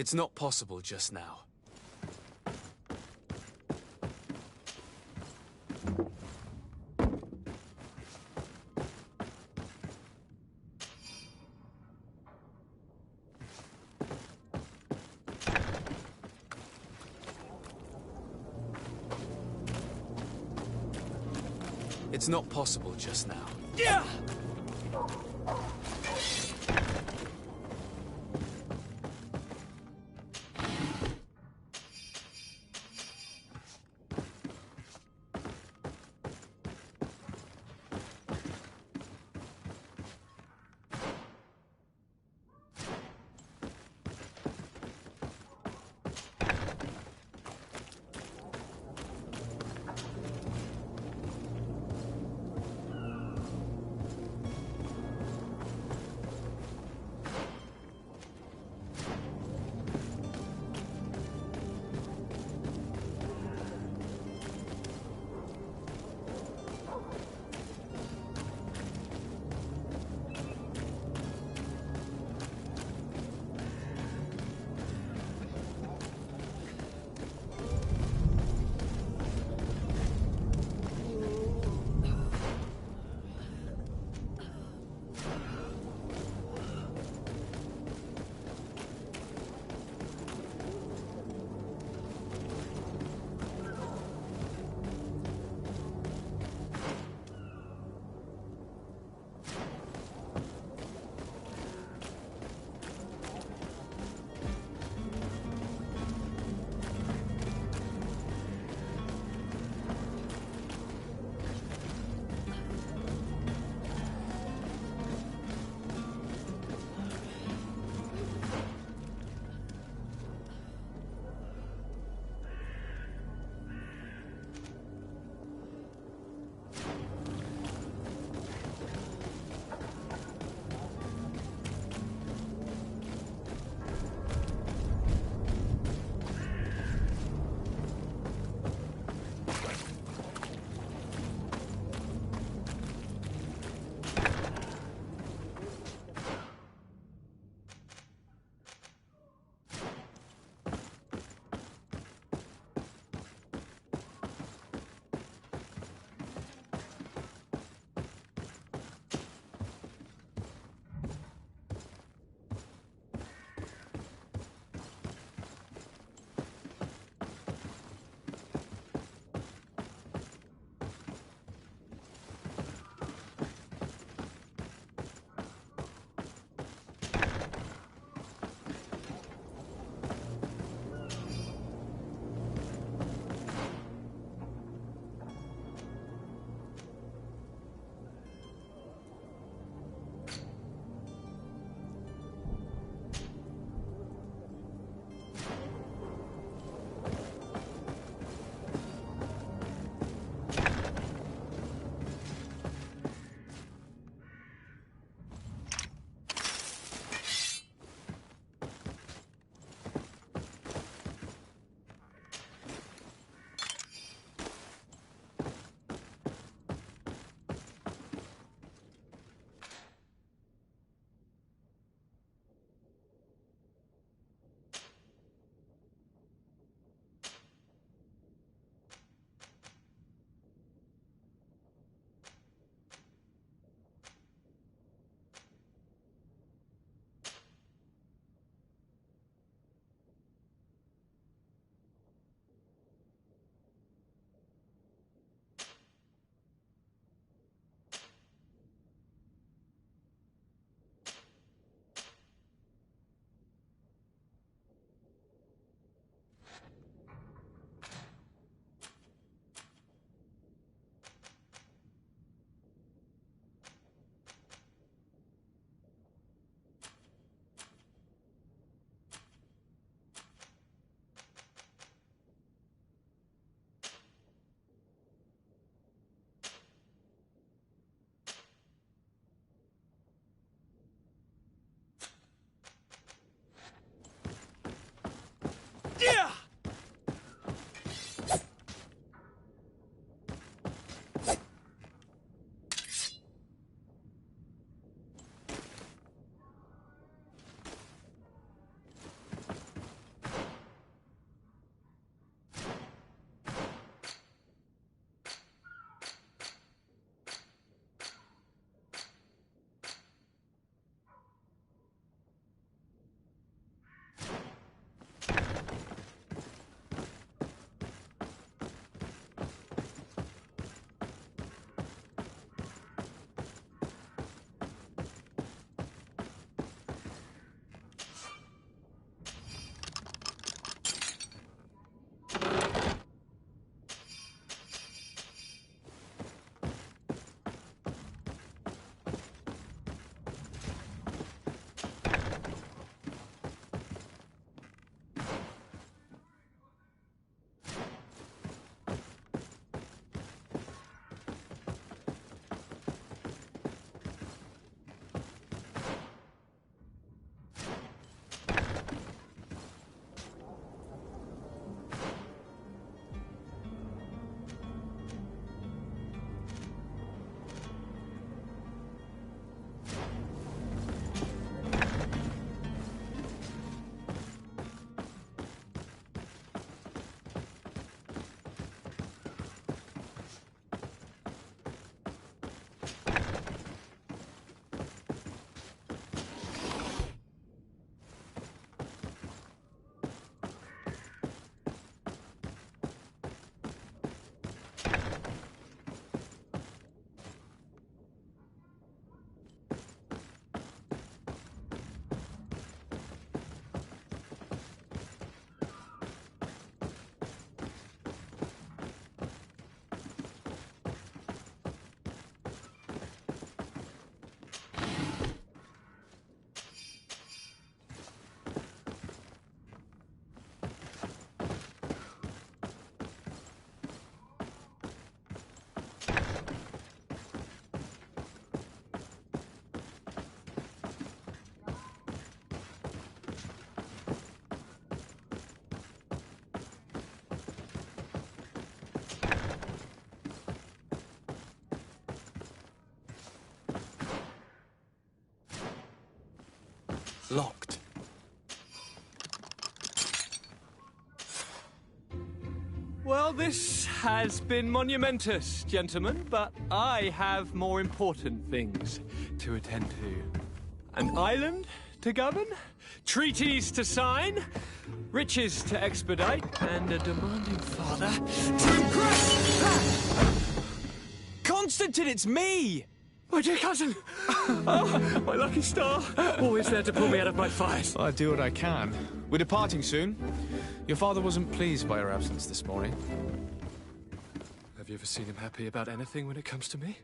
It's not possible just now. It's not possible just now. Yeah! Locked. Well, this has been monumentous, gentlemen, but I have more important things to attend to. An island to govern, treaties to sign, riches to expedite, and a demanding father to impress! Constantine, it's me! My dear cousin! Oh, my lucky star! Always there to pull me out of my fires. I do what I can. We're departing soon. Your father wasn't pleased by your absence this morning. Have you ever seen him happy about anything when it comes to me?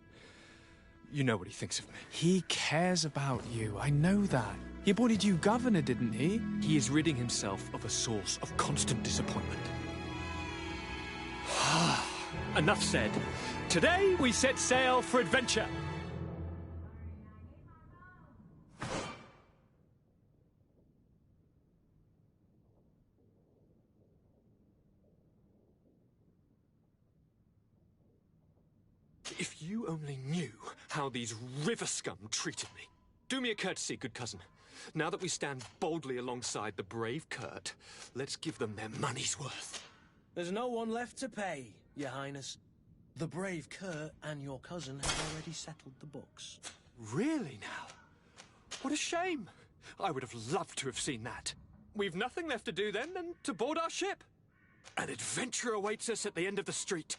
You know what he thinks of me. He cares about you, I know that. He appointed you governor, didn't he? He is ridding himself of a source of constant disappointment. Enough said. Today we set sail for adventure. If you only knew how these river scum treated me. Do me a courtesy, good cousin. Now that we stand boldly alongside the brave Kurt, let's give them their money's worth. There's no one left to pay, Your Highness. The brave Kurt and your cousin have already settled the books. Really now? What a shame. I would have loved to have seen that. We've nothing left to do then than to board our ship. An adventure awaits us at the end of the street.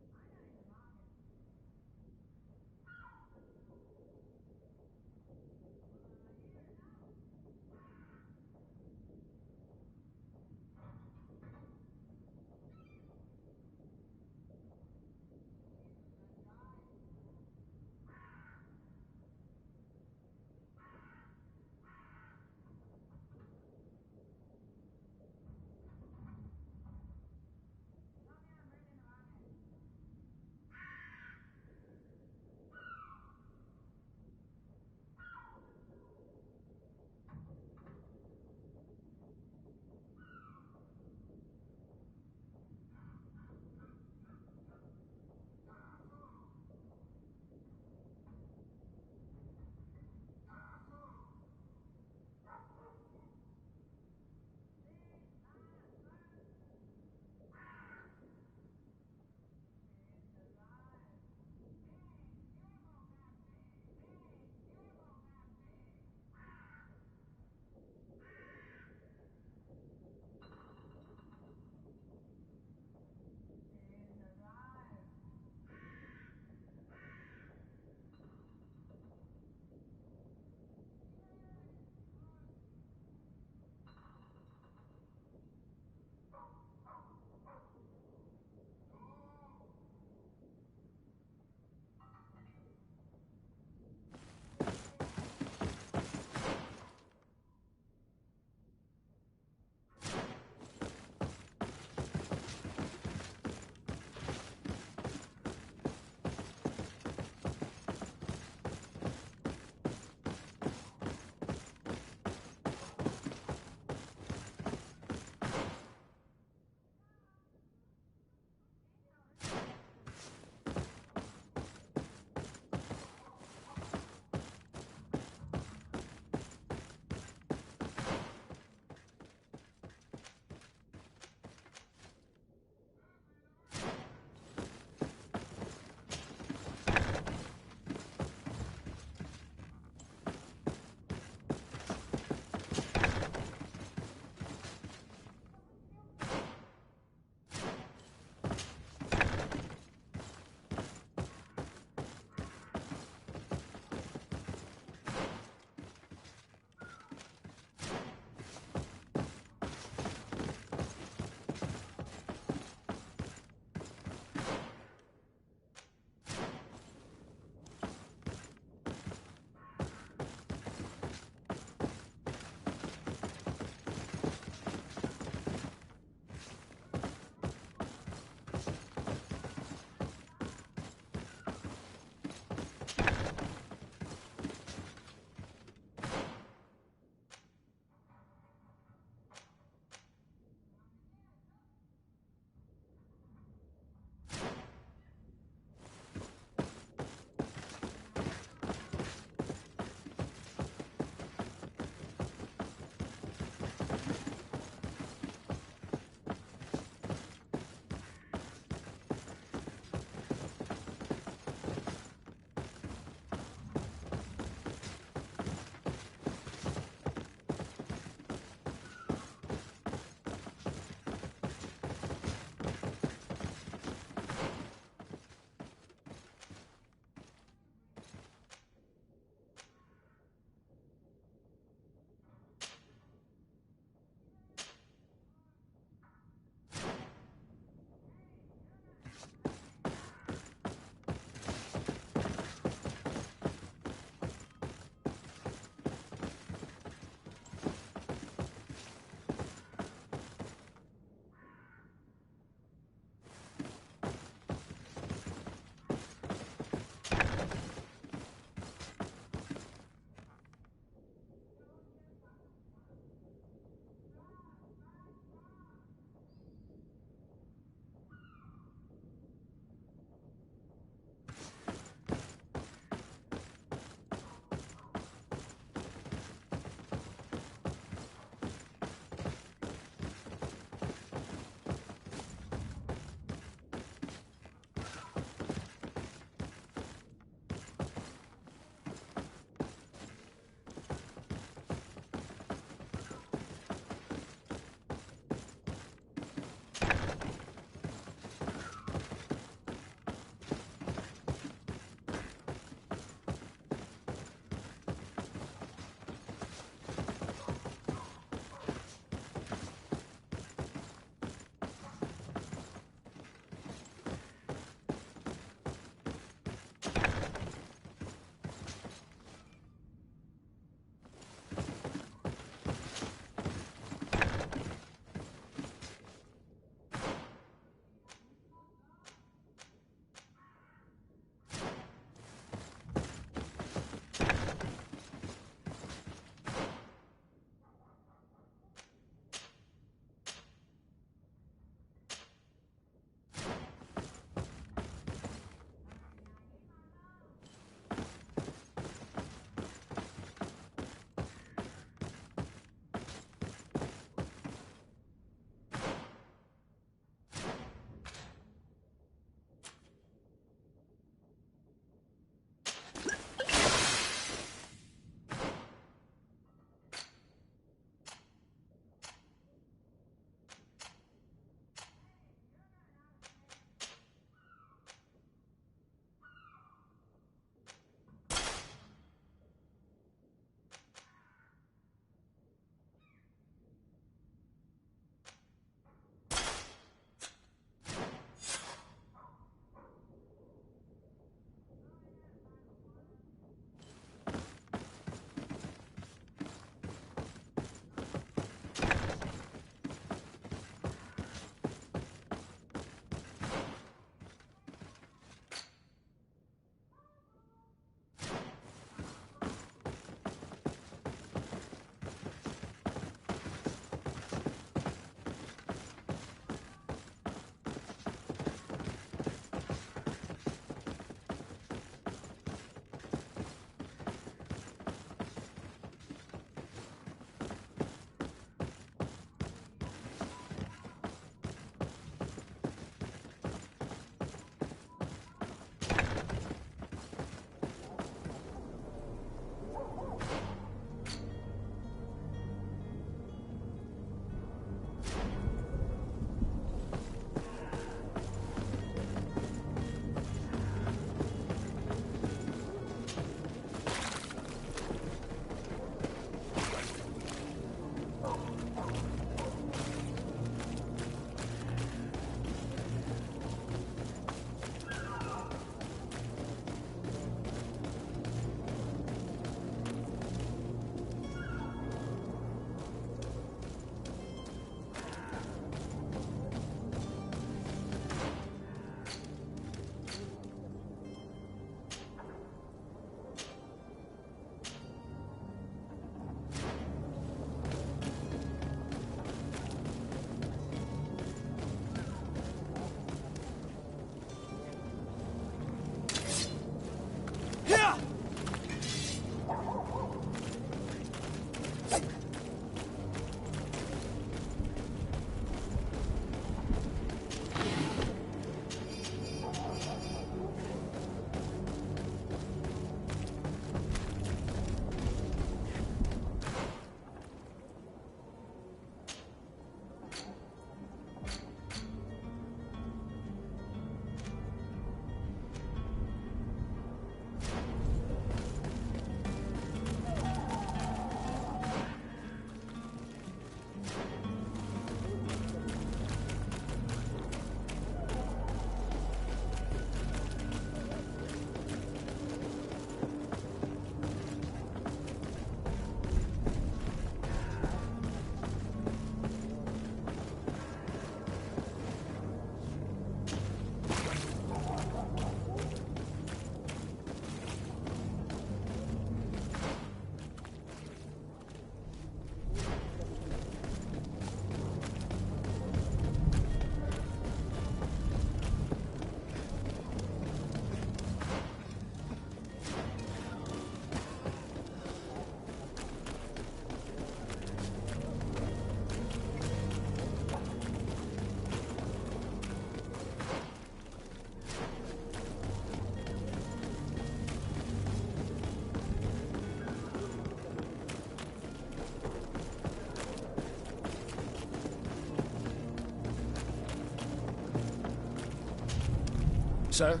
Sir?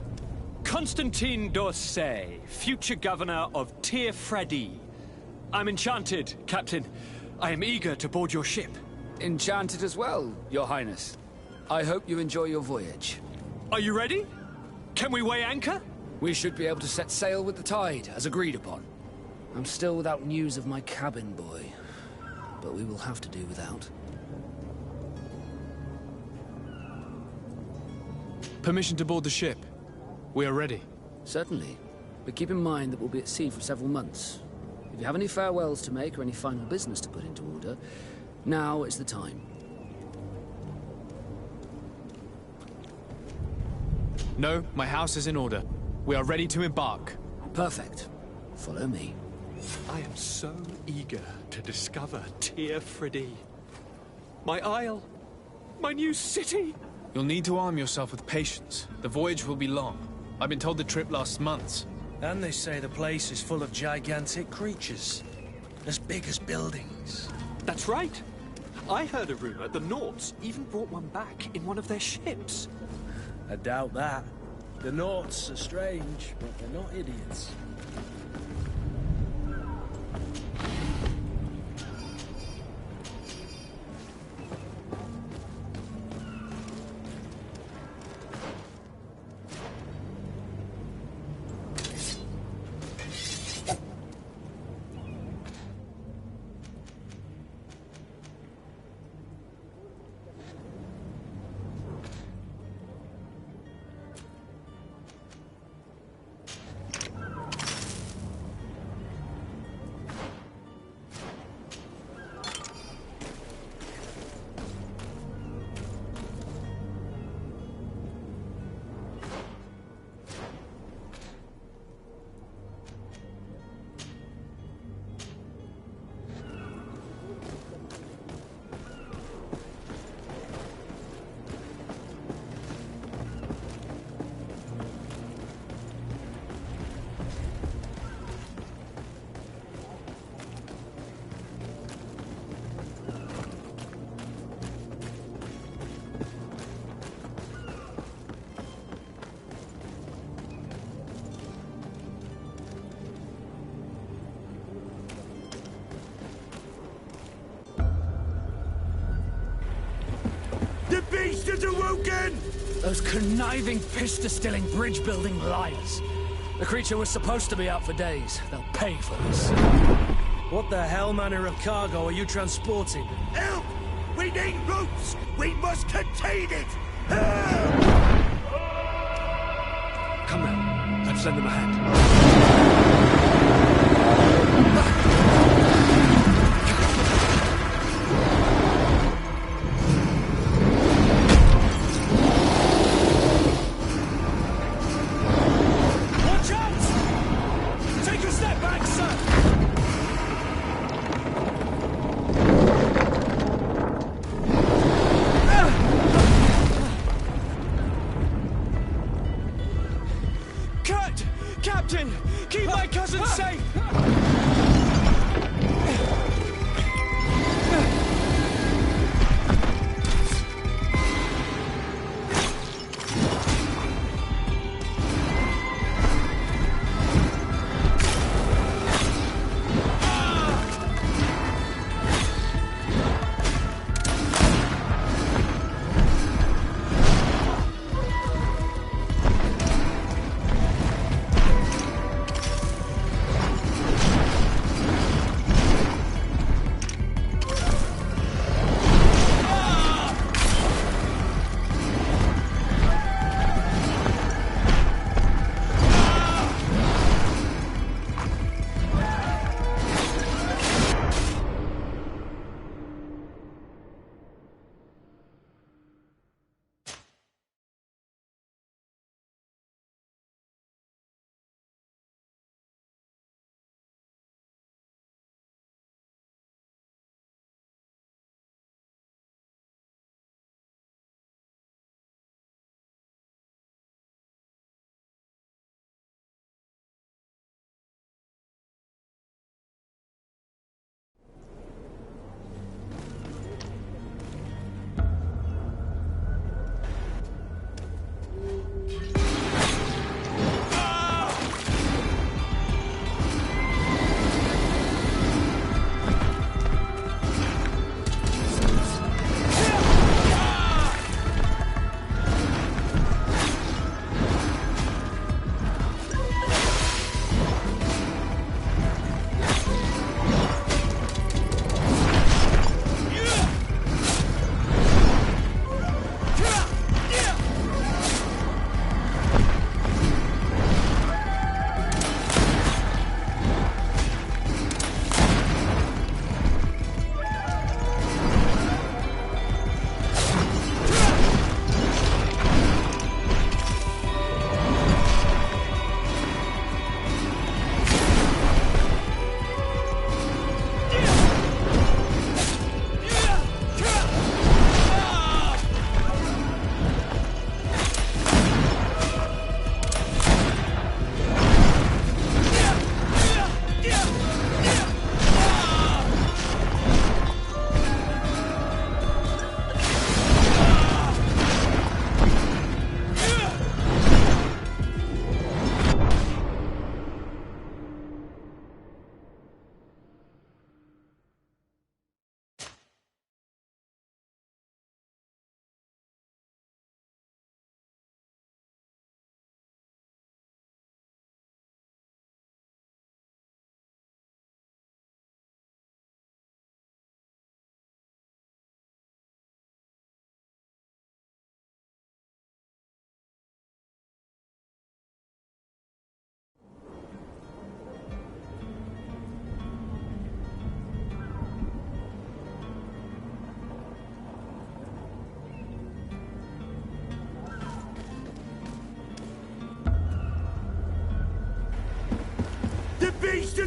Constantine d'Orsay, future governor of Tir-Fredi. I'm enchanted, Captain. I am eager to board your ship. Enchanted as well, Your Highness. I hope you enjoy your voyage. Are you ready? Can we weigh anchor? We should be able to set sail with the tide, as agreed upon. I'm still without news of my cabin boy, but we will have to do without. Permission to board the ship. We are ready. Certainly. But keep in mind that we'll be at sea for several months. If you have any farewells to make or any final business to put into order, now is the time. No, my house is in order. We are ready to embark. Perfect. Follow me. I am so eager to discover Tir-Fredi. My isle. My new city. You'll need to arm yourself with patience. The voyage will be long. I've been told the trip lasts months. And they say the place is full of gigantic creatures. As big as buildings. That's right. I heard a rumor the Norts even brought one back in one of their ships. I doubt that. The Norts are strange, but they're not idiots. Beast is awoken! Those conniving, piss-distilling, bridge-building liars. The creature was supposed to be out for days. They'll pay for this. What the hell manner of cargo are you transporting? Help! We need ropes! We must contain it! Help! Come now, let's lend them a hand. Captain! Keep my cousin safe!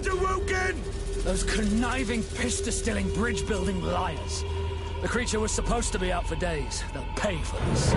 get awoken! Those conniving, piss-distilling, bridge-building liars. The creature was supposed to be out for days. They'll pay for this.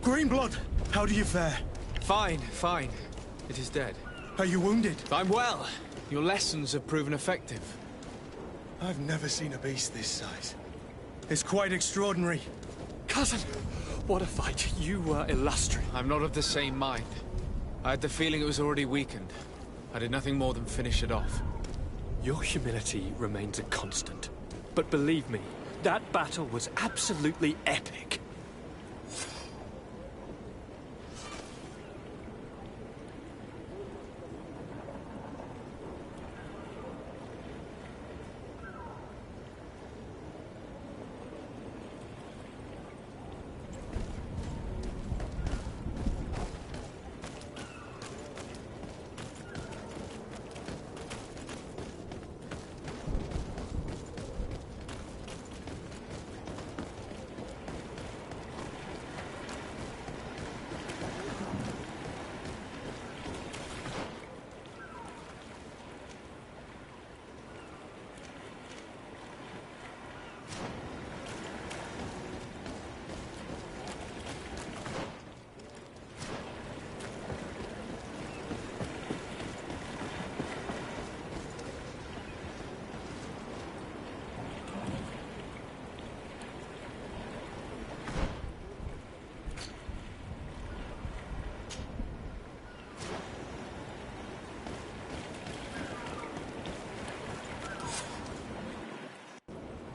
Greenblood, how do you fare? Fine, fine. It is dead. Are you wounded? I'm well. Your lessons have proven effective. I've never seen a beast this size. It's quite extraordinary. Cousin, what a fight. You were illustrious. I'm not of the same mind. I had the feeling it was already weakened. I did nothing more than finish it off. Your humility remains a constant. But believe me, that battle was absolutely epic.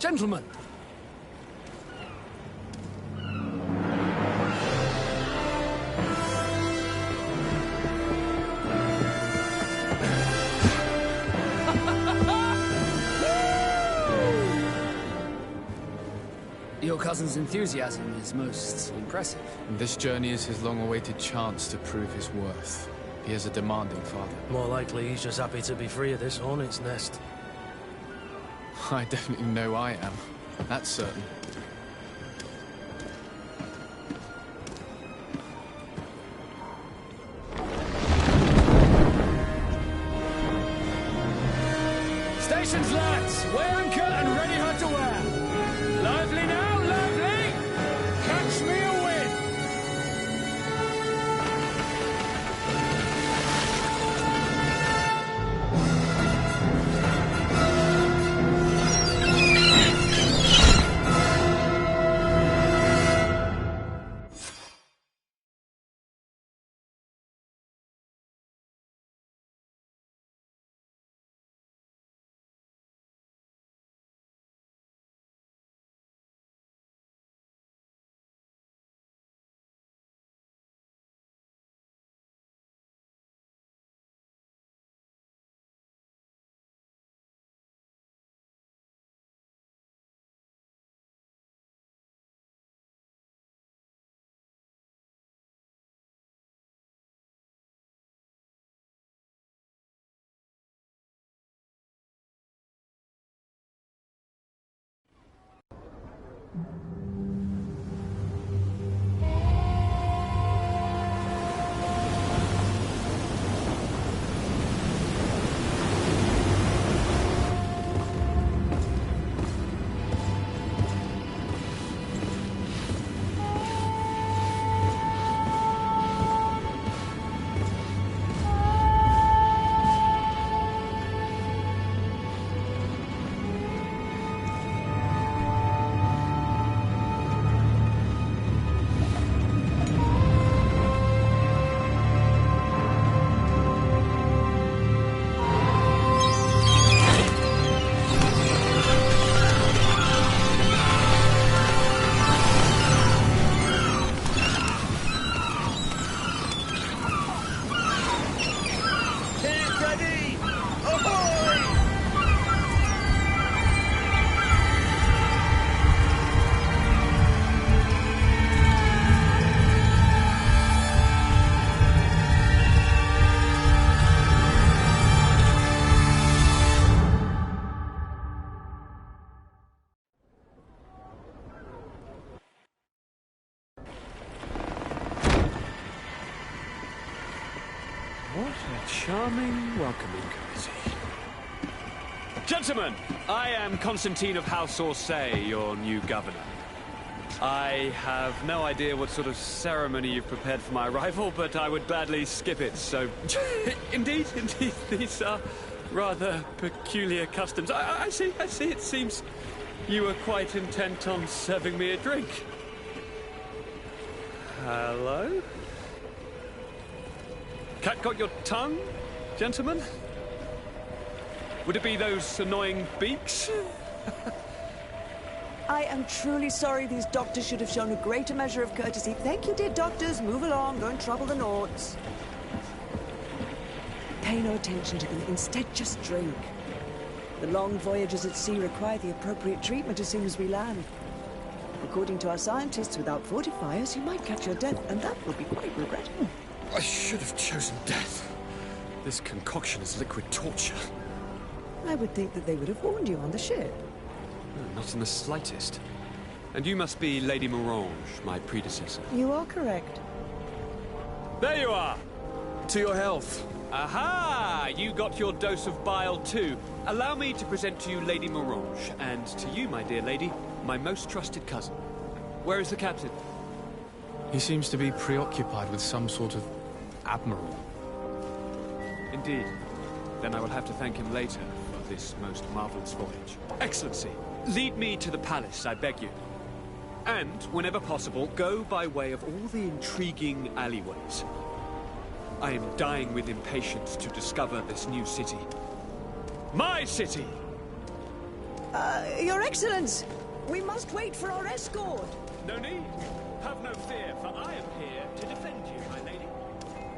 Gentlemen! Your cousin's enthusiasm is most impressive. This journey is his long-awaited chance to prove his worth. He is a demanding father. More likely he's just happy to be free of this hornet's nest. I definitely know I am. That's certain. Stations, lads! Weigh anchor and ready her to wear! Lively now, lively! Catch me a wind! a charming welcoming committee. Gentlemen, I am Constantine of House Orsay, your new governor. I have no idea what sort of ceremony you've prepared for my arrival, but I would gladly skip it, so... Indeed, these are rather peculiar customs. I see, it seems you were quite intent on serving me a drink. Hello? Cat got your tongue, gentlemen? Would it be those annoying beaks? I am truly sorry. These doctors should have shown a greater measure of courtesy. Thank you, dear doctors. Move along. Don't trouble the Nords. Pay no attention to them. Instead, just drink. The long voyages at sea require the appropriate treatment as soon as we land. According to our scientists, without fortifiers, you might catch your death, and that will be quite regrettable. I should have chosen death. This concoction is liquid torture. I would think that they would have warned you on the ship. Not in the slightest. And you must be Lady Morange, my predecessor. You are correct. There you are! To your health. Aha! You got your dose of bile too. Allow me to present to you Lady Morange, and to you, my dear lady, my most trusted cousin. Where is the captain? He seems to be preoccupied with some sort of admiral. Indeed. Then I will have to thank him later for this most marvelous voyage. Excellency, lead me to the palace, I beg you. And, whenever possible, go by way of all the intriguing alleyways. I am dying with impatience to discover this new city. My city! Your Excellence! We must wait for our escort! No need. Have no fear, for I am here to defend you, my lady.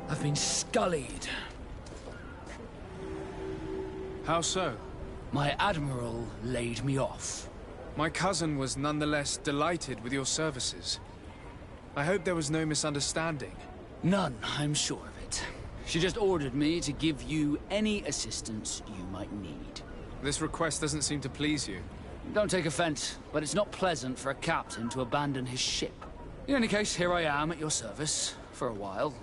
I've been scullied. How so? My admiral laid me off. My cousin was nonetheless delighted with your services. I hope there was no misunderstanding. None, I'm sure of it. She just ordered me to give you any assistance you might need. This request doesn't seem to please you. Don't take offense, but it's not pleasant for a captain to abandon his ship. In any case, here I am at your service, for a while.